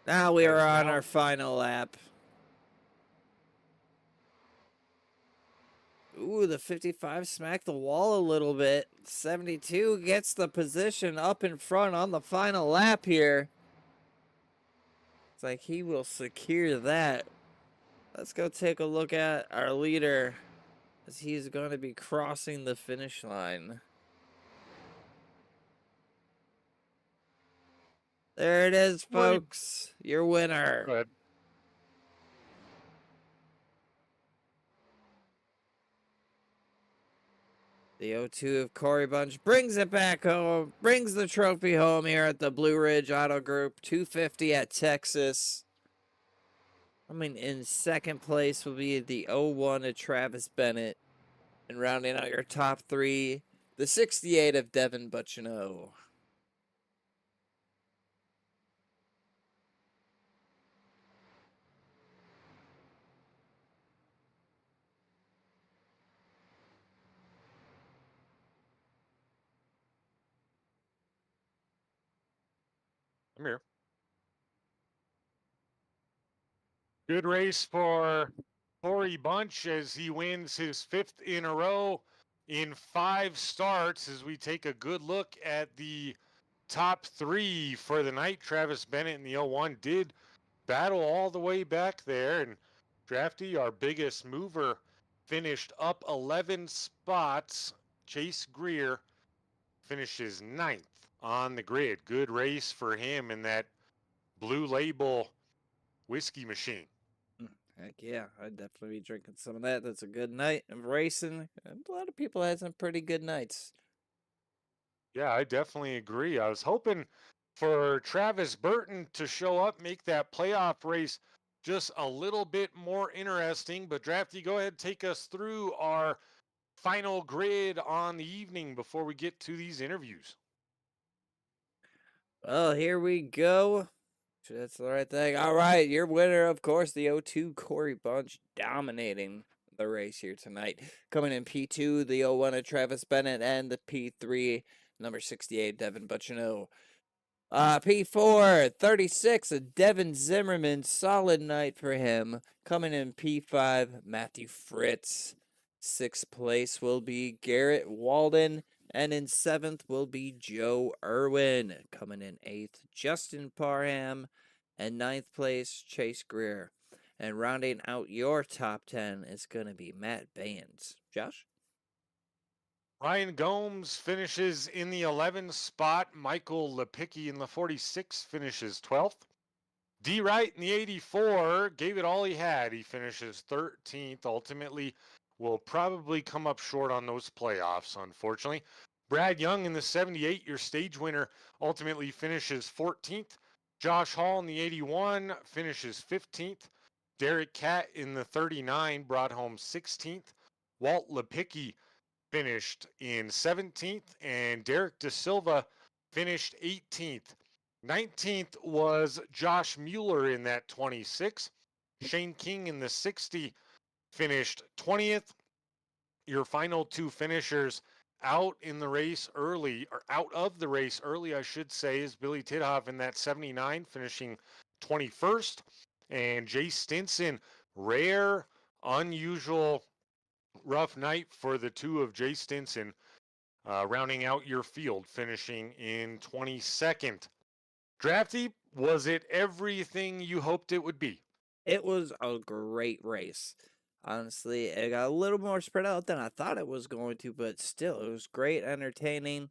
Now we are on our final lap. Ooh, the 55 smacked the wall a little bit. 72 gets the position up in front on the final lap here. It's like he will secure that. Let's go take a look at our leader as he's going to be crossing the finish line. There it is, folks. Your winner. Go ahead. The 0-2 of Corey Bunch brings it back home, brings the trophy home here at the Blue Ridge Auto Group, 250 at Texas. I mean, in second place will be the 0-1 of Travis Bennett. And rounding out your top 3, the 68 of Devin Butchino. I'm here. Good race for Corey Bunch as he wins his 5th in a row in 5 starts. As we take a good look at the top 3 for the night, Travis Bennett in the 0-1 did battle all the way back there, and Drafty, our biggest mover, finished up 11 spots. Chase Greer finishes 9th on the grid. Good race for him in that Blue Label whiskey machine. Heck yeah, I'd definitely be drinking some of that. That's a good night of racing. And a lot of people had some pretty good nights. Yeah, I definitely agree. I was hoping for Travis Burton to show up, make that playoff race just a little bit more interesting. But Drafty, go ahead, take us through our final grid on the evening before we get to these interviews. Well, here we go. That's the right thing. All right, your winner, of course, the 0-2 Corey Bunch, dominating the race here tonight. Coming in P2, the 0-1 of Travis Bennett, and the P3, number 68, Devin Butchino. P4, 36 of Devin Zimmerman. Solid night for him. Coming in P5, Matthew Fritz. 6th place will be Garrett Walden. And in 7th will be Joe Irwin. Coming in 8th, Justin Parham. And 9th place, Chase Greer. And rounding out your top 10 is going to be Matt Baines. Josh? Ryan Gomes finishes in the 11th spot. Michael Lepicki in the 46 finishes 12th. D. Wright in the 84 gave it all he had. He finishes 13th. Ultimately, will probably come up short on those playoffs, unfortunately. Brad Young in the 78, your stage winner, ultimately finishes 14th. Josh Hall in the 81 finishes 15th. Derek Catt in the 39 brought home 16th. Walt Lepicki finished in 17th, and Derek De Silva finished 18th. 19th was Josh Mueller in that 26. Shane King in the 60 finished 20th. Your final 2 finishers out in the race early, or out of the race early, I should say, is Billy Tidhoff in that 79, finishing 21st. And Jay Stinson, rare, unusual, rough night for the 2 of Jay Stinson, rounding out your field, finishing in 22nd. Drafty, was it everything you hoped it would be? It was a great race. Honestly, it got a little more spread out than I thought it was going to, but still, it was great, entertaining.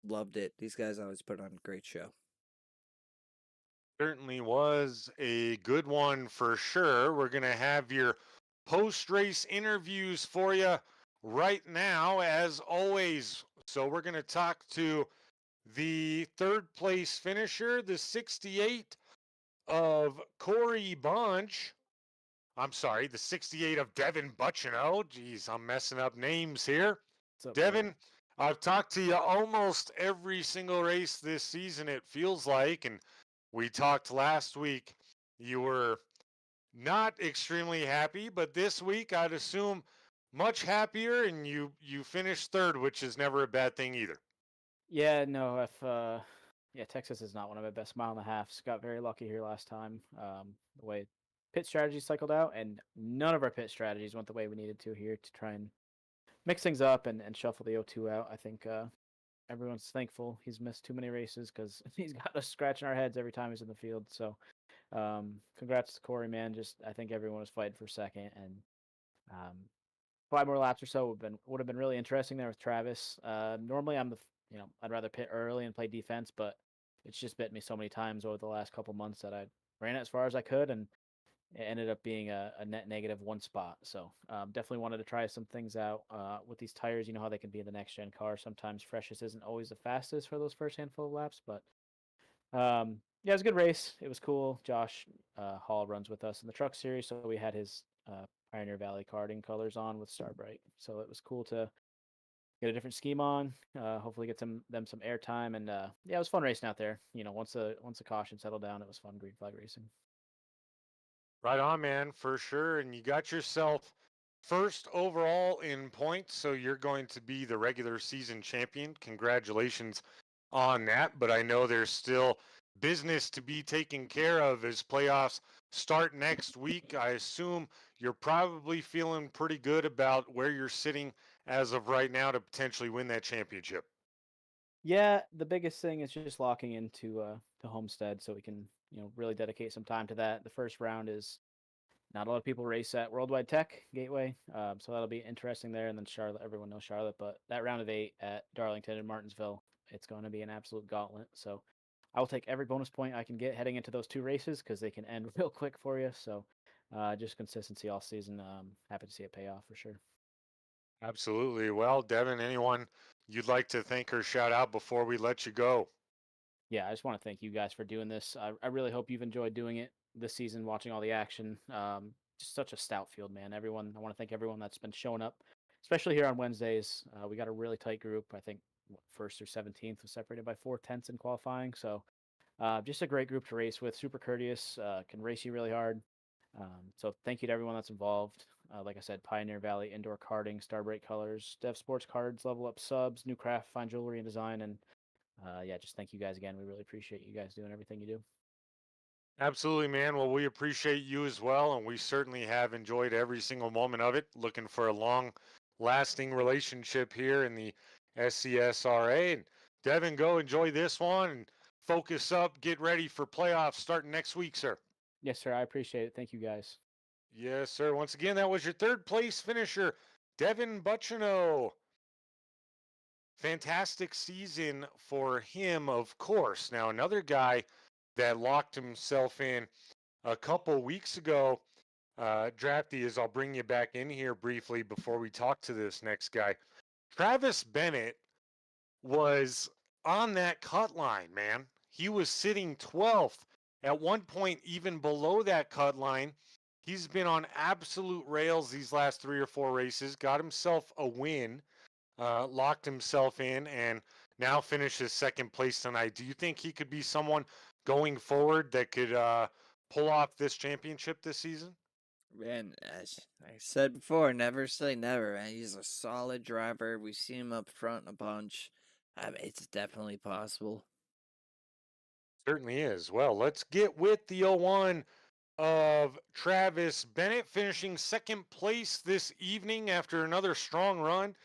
Loved it. These guys always put on a great show. Certainly was a good one for sure. We're going to have your post-race interviews for you right now, as always. So we're going to talk to the third place finisher, the 68 of Corey Bunch. I'm sorry, the 68 of Devin Bucciano. Geez, I'm messing up names here. Devin, I've talked to you almost every single race this season, it feels like, and we talked last week. You were not extremely happy, but this week I'd assume much happier, and you finished third, which is never a bad thing either. Yeah, no, Texas is not one of my best mile and a halves. Got very lucky here last time. The way pit strategy cycled out, and none of our pit strategies went the way we needed to here to try and mix things up and shuffle the O2 out. I think everyone's thankful he's missed too many races because he's got us scratching our heads every time he's in the field. So congrats to Corey, man. Just I think everyone was fighting for second, and 5 more laps or so would have been really interesting there with Travis. Normally I'm I'd rather pit early and play defense, but it's just bit me so many times over the last couple months that I ran it as far as I could, and it ended up being a net negative 1 spot. So definitely wanted to try some things out with these tires. You know how they can be in the next gen car. Sometimes freshest isn't always the fastest for those first handful of laps, but yeah, it was a good race. It was cool. Josh Hall runs with us in the truck series, so we had his Pioneer Valley karting colors on with Starbright. So it was cool to get a different scheme on. Hopefully get them some airtime, and yeah, it was fun racing out there. Once the caution settled down, it was fun green flag racing. Right on, man, for sure. And you got yourself first overall in points, so you're going to be the regular season champion. Congratulations on that. But I know there's still business to be taken care of as playoffs start next week. I assume you're probably feeling pretty good about where you're sitting as of right now to potentially win that championship. Yeah, the biggest thing is just locking into the Homestead so we can really dedicate some time to that. The first round is not a lot of people race at Worldwide Tech Gateway, so that'll be interesting there. And then Charlotte, everyone knows Charlotte, but that round of 8 at Darlington and Martinsville, it's going to be an absolute gauntlet. So I will take every bonus point I can get heading into those 2 races because they can end real quick for you. So just consistency all season. Happy to see it pay off for sure. Absolutely. Well, Devin, anyone you'd like to thank or shout out before we let you go? Yeah, I just want to thank you guys for doing this. I really hope you've enjoyed doing it this season, watching all the action. Just such a stout field, man. I want to thank everyone that's been showing up, especially here on Wednesdays. We got a really tight group. I think first through 17th was separated by 4/10 in qualifying. So just a great group to race with. Super courteous, can race you really hard. So thank you to everyone that's involved. Like I said, Pioneer Valley Indoor Karting, Starbright Colors, Dev Sports Cards, Level Up Subs, New Craft, Fine Jewelry and Design, and yeah, just thank you guys again. We really appreciate you guys doing everything you do. Absolutely, man. Well, we appreciate you as well, and we certainly have enjoyed every single moment of it. Looking for a long-lasting relationship here in the SCSRA. And Devin, go enjoy this one and focus up. Get ready for playoffs starting next week, sir. Yes, sir. I appreciate it. Thank you, guys. Yes, sir. Once again, that was your third place finisher, Devin Bucciano. Fantastic season for him, of course. Now, another guy that locked himself in a couple weeks ago, Drafty, is I'll bring you back in here briefly before we talk to this next guy. Travis Bennett was on that cut line, man. He was sitting 12th, at one point even below that cut line. He's been on absolute rails these last 3 or 4 races, got himself a win, locked himself in, and now finishes second place tonight. Do you think he could be someone going forward that could pull off this championship this season? Man, as I said before, never say never, man. He's a solid driver. We've seen him up front a bunch. I mean, it's definitely possible. Certainly is. Well, let's get with the 01 of Travis Bennett, finishing second place this evening after another strong run.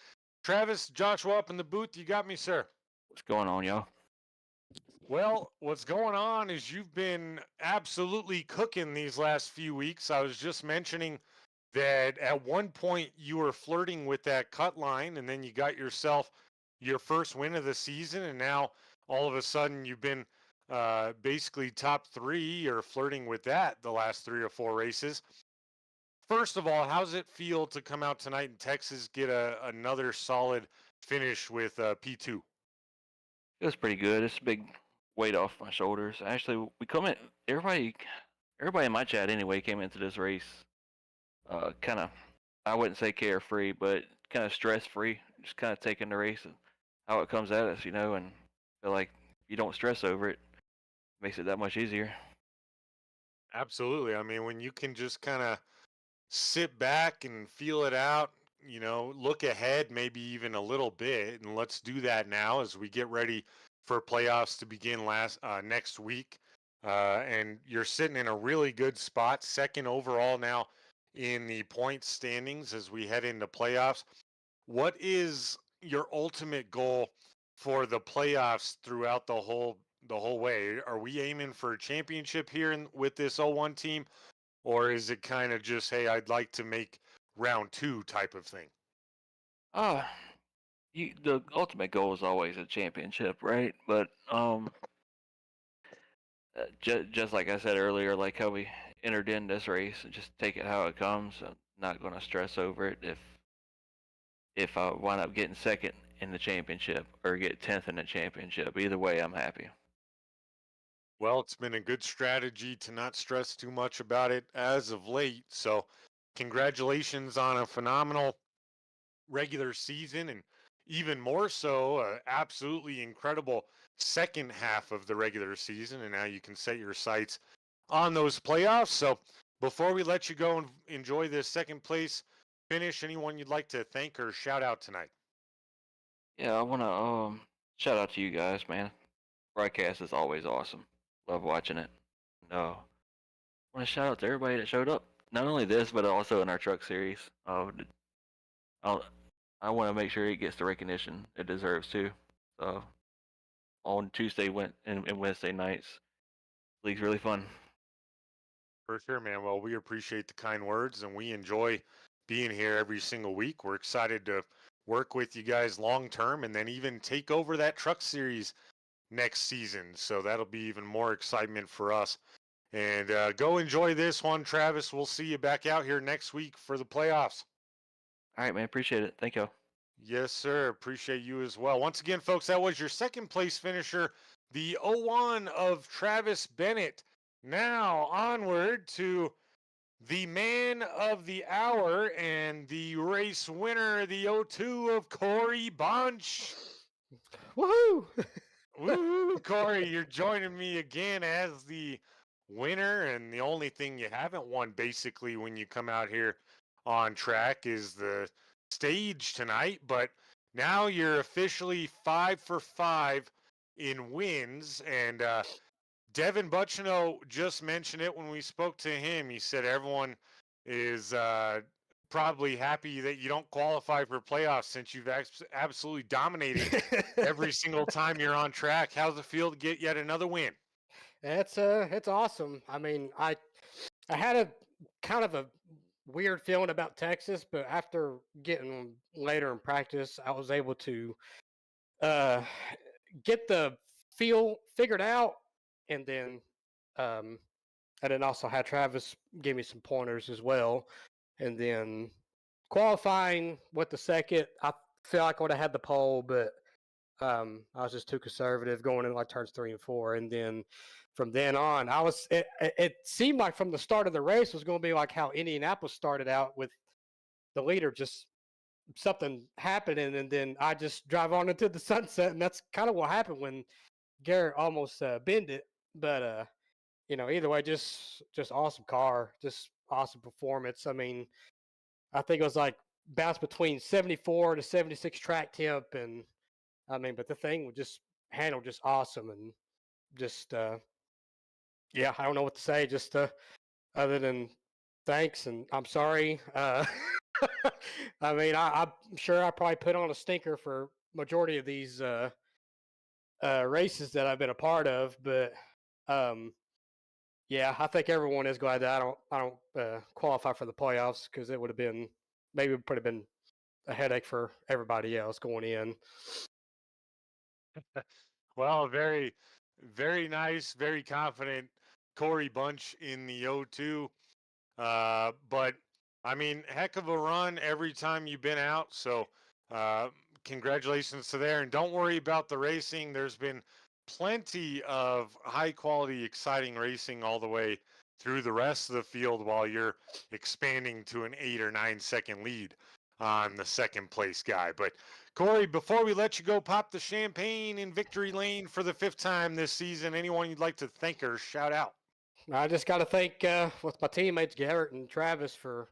Travis, Joshua up in the booth. You got me, sir. What's going on, y'all? Well, what's going on is you've been absolutely cooking these last few weeks. I was just mentioning that at one point you were flirting with that cut line, and then you got yourself your first win of the season, and now all of a sudden you've been basically top 3 or flirting with that the last 3 or 4 races. First of all, how does it feel to come out tonight in Texas, get another solid finish with P2? It was pretty good. It's a big weight off my shoulders. Actually, we come in. Everybody in my chat anyway came into this race, kind of, I wouldn't say carefree, but kind of stress free. Just kind of taking the race and how it comes at us, and feel like if you don't stress over it, it makes it that much easier. Absolutely. I mean, when you can just kind of sit back and feel it out, look ahead maybe even a little bit, and let's do that now as we get ready for playoffs to begin next week. And you're sitting in a really good spot, second overall now in the point standings as we head into playoffs. What is your ultimate goal for the playoffs throughout the whole way? Are we aiming for a championship here with this 0-1 team? Or is it kind of just, hey, I'd like to make round 2 type of thing? The ultimate goal is always a championship, right? But just like I said earlier, like how we entered in this race and just take it how it comes. I'm not going to stress over it. If I wind up getting second in the championship or get 10th in the championship, either way, I'm happy. Well, it's been a good strategy to not stress too much about it as of late. So congratulations on a phenomenal regular season, and even more so, absolutely incredible second half of the regular season. And now you can set your sights on those playoffs. So before we let you go and enjoy this second place finish, anyone you'd like to thank or shout out tonight? Yeah, I want to shout out to you guys, man. Broadcast is always awesome. Love watching it. No, I want to shout out to everybody that showed up. Not only this, but also in our truck series. I want to make sure it gets the recognition it deserves too. So on Tuesday and Wednesday nights, league's really fun. For sure, man. Well, we appreciate the kind words, and we enjoy being here every single week. We're excited to work with you guys long term, and then even take over that truck series next season. So that'll be even more excitement for us. And go enjoy this one, Travis. We'll see you back out here next week for the playoffs. All right, man. Appreciate it. Thank you. Yes, sir. Appreciate you as well. Once again, folks, that was your second place finisher, the 0-1 of Travis Bennett. Now onward to the man of the hour and the race winner, the 0-2 of Corey Bunch. Woohoo! Woo, Corey, you're joining me again as the winner, and the only thing you haven't won basically when you come out here on track is the stage tonight, but now you're officially 5 for 5 in wins. And Devin Butchino just mentioned it when we spoke to him. He said everyone is probably happy that you don't qualify for playoffs since you've absolutely dominated every single time you're on track. How's it feel to get yet another win? It's awesome. I mean, I had a kind of a weird feeling about Texas, but after getting later in practice, I was able to get the feel figured out, and then also had Travis give me some pointers as well, and then qualifying with the second, I feel like I would have had the pole, but I was just too conservative going in like turns 3 and 4, and then from then on, it seemed like from the start of the race was going to be like how Indianapolis started out with the leader, just something happening, and then I just drive on into the sunset, and that's kind of what happened when Garrett almost bent it. But either way, just awesome car, just awesome performance. I mean, I think it was like bounced between 74 to 76 track temp, and I mean, but the thing would just handle just awesome, and just yeah, I don't know what to say, just other than thanks and I'm sorry. I mean, I'm sure I probably put on a stinker for majority of these races that I've been a part of, but yeah, I think everyone is glad that I don't qualify for the playoffs because it would have been been a headache for everybody else going in. Well, very, very nice, very confident Corey Bunch in the O2. But I mean, heck of a run every time you've been out. So, uh, congratulations to there. And don't worry about the racing. There's been plenty of high quality, exciting racing all the way through the rest of the field while you're expanding to an 8 or 9 second lead on the second place guy. But Corey, before we let you go pop the champagne in victory lane for the 5th time this season, anyone you'd like to thank or shout out? I just got to thank with my teammates Garrett and Travis for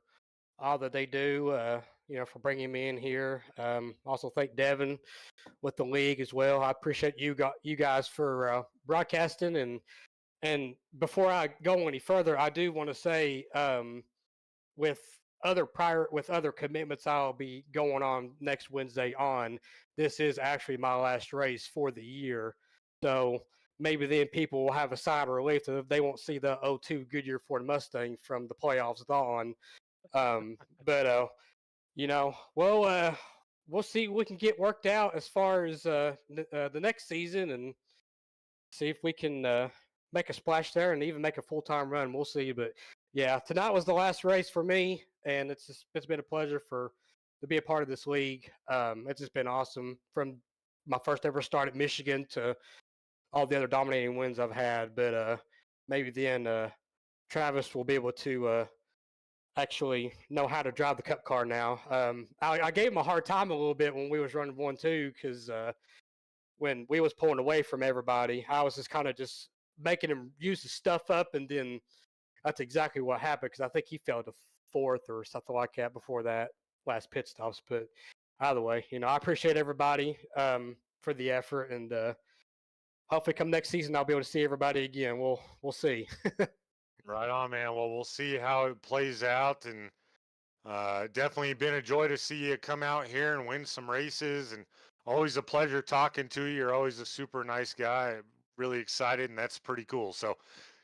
all that they do. For bringing me in here. Also thank Devin with the league as well. I appreciate you guys for broadcasting. And before I go any further, I do want to say with other commitments I'll be going on next Wednesday on, this is actually my last race for the year. So maybe then people will have a sigh of relief that they won't see the 02 Goodyear Ford Mustang from the playoffs on. But we'll see what we can get worked out as far as the next season and see if we can make a splash there and even make a full-time run. We'll see. But yeah, tonight was the last race for me, and it's been a pleasure to be a part of this league. It's just been awesome from my first ever start at Michigan to all the other dominating wins I've had. But maybe then Travis will be able to actually know how to drive the Cup car now. I gave him a hard time a little bit when we was running 1-2 because when we was pulling away from everybody, I was just kind of just making him use the stuff up, and then that's exactly what happened because I think he fell to 4th or something like that before that last pit stops. But either way, I appreciate everybody for the effort, and hopefully come next season I'll be able to see everybody again. We'll see. Right on, man. Well, we'll see how it plays out, and definitely been a joy to see you come out here and win some races, and always a pleasure talking to you. You're always a super nice guy. Really excited, and that's pretty cool. So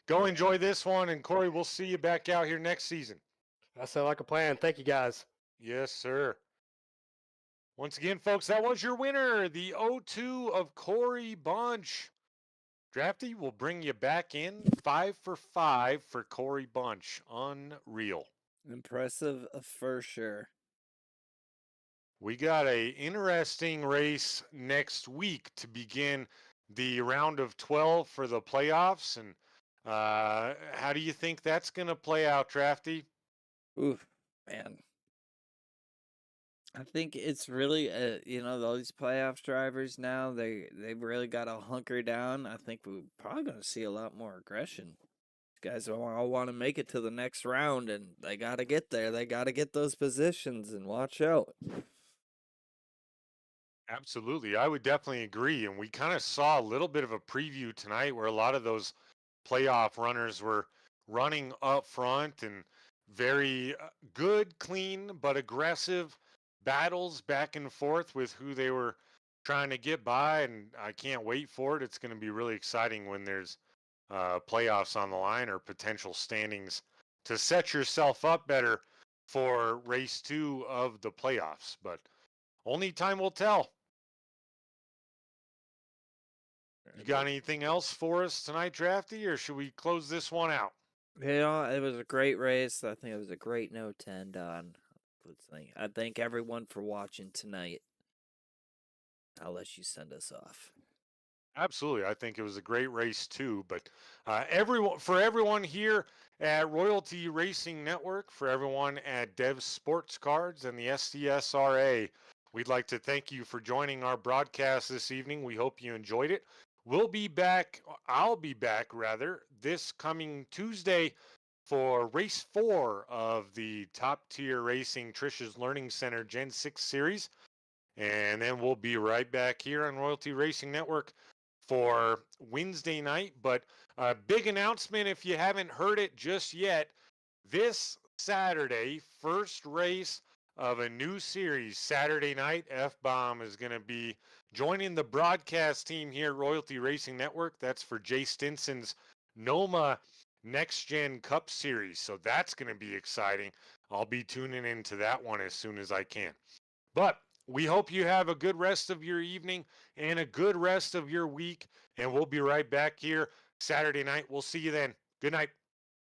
go enjoy this one, and Corey, we'll see you back out here next season. That sounds like a plan. Thank you, guys. Yes, sir. Once again, folks, that was your winner, the 02 of Corey Bunch. Drafty will bring you back in 5 for 5 for Corey Bunch. Unreal. Impressive for sure. We got a interesting race next week to begin the round of 12 for the playoffs. And how do you think that's going to play out, Drafty? Oof, man. I think it's really, all these playoffs drivers now, they've really got to hunker down. I think we're probably going to see a lot more aggression. These guys all want to make it to the next round, and they got to get there. They got to get those positions and watch out. Absolutely. I would definitely agree. And we kind of saw a little bit of a preview tonight where a lot of those playoff runners were running up front, and very good, clean, but aggressive battles back and forth with who they were trying to get by. And I can't wait for it. It's going to be really exciting when there's playoffs on the line or potential standings to set yourself up better for race 2 of the playoffs. But only time will tell. You got anything else for us tonight, Drafty, or should we close this one out? It was a great race. I think it was a great note to end on. I thank everyone for watching tonight. I'll let you send us off. Absolutely. I think it was a great race too. But everyone here at Royalty Racing Network, for everyone at Dev Sports Cards and the SCSRA, we'd like to thank you for joining our broadcast this evening. We hope you enjoyed it. I'll be back this coming Tuesday for race 4 of the Top Tier Racing Trish's Learning Center Gen 6 series. And then we'll be right back here on Royalty Racing Network for Wednesday night. But a big announcement, if you haven't heard it just yet, this Saturday, first race of a new series Saturday night. F-Bomb is going to be joining the broadcast team here at Royalty Racing Network. That's for Jay Stinson's NOMA Next Gen Cup Series. So that's going to be exciting. I'll be tuning into that one as soon as I can. But we hope you have a good rest of your evening and a good rest of your week. And we'll be right back here Saturday night. We'll see you then. Good night.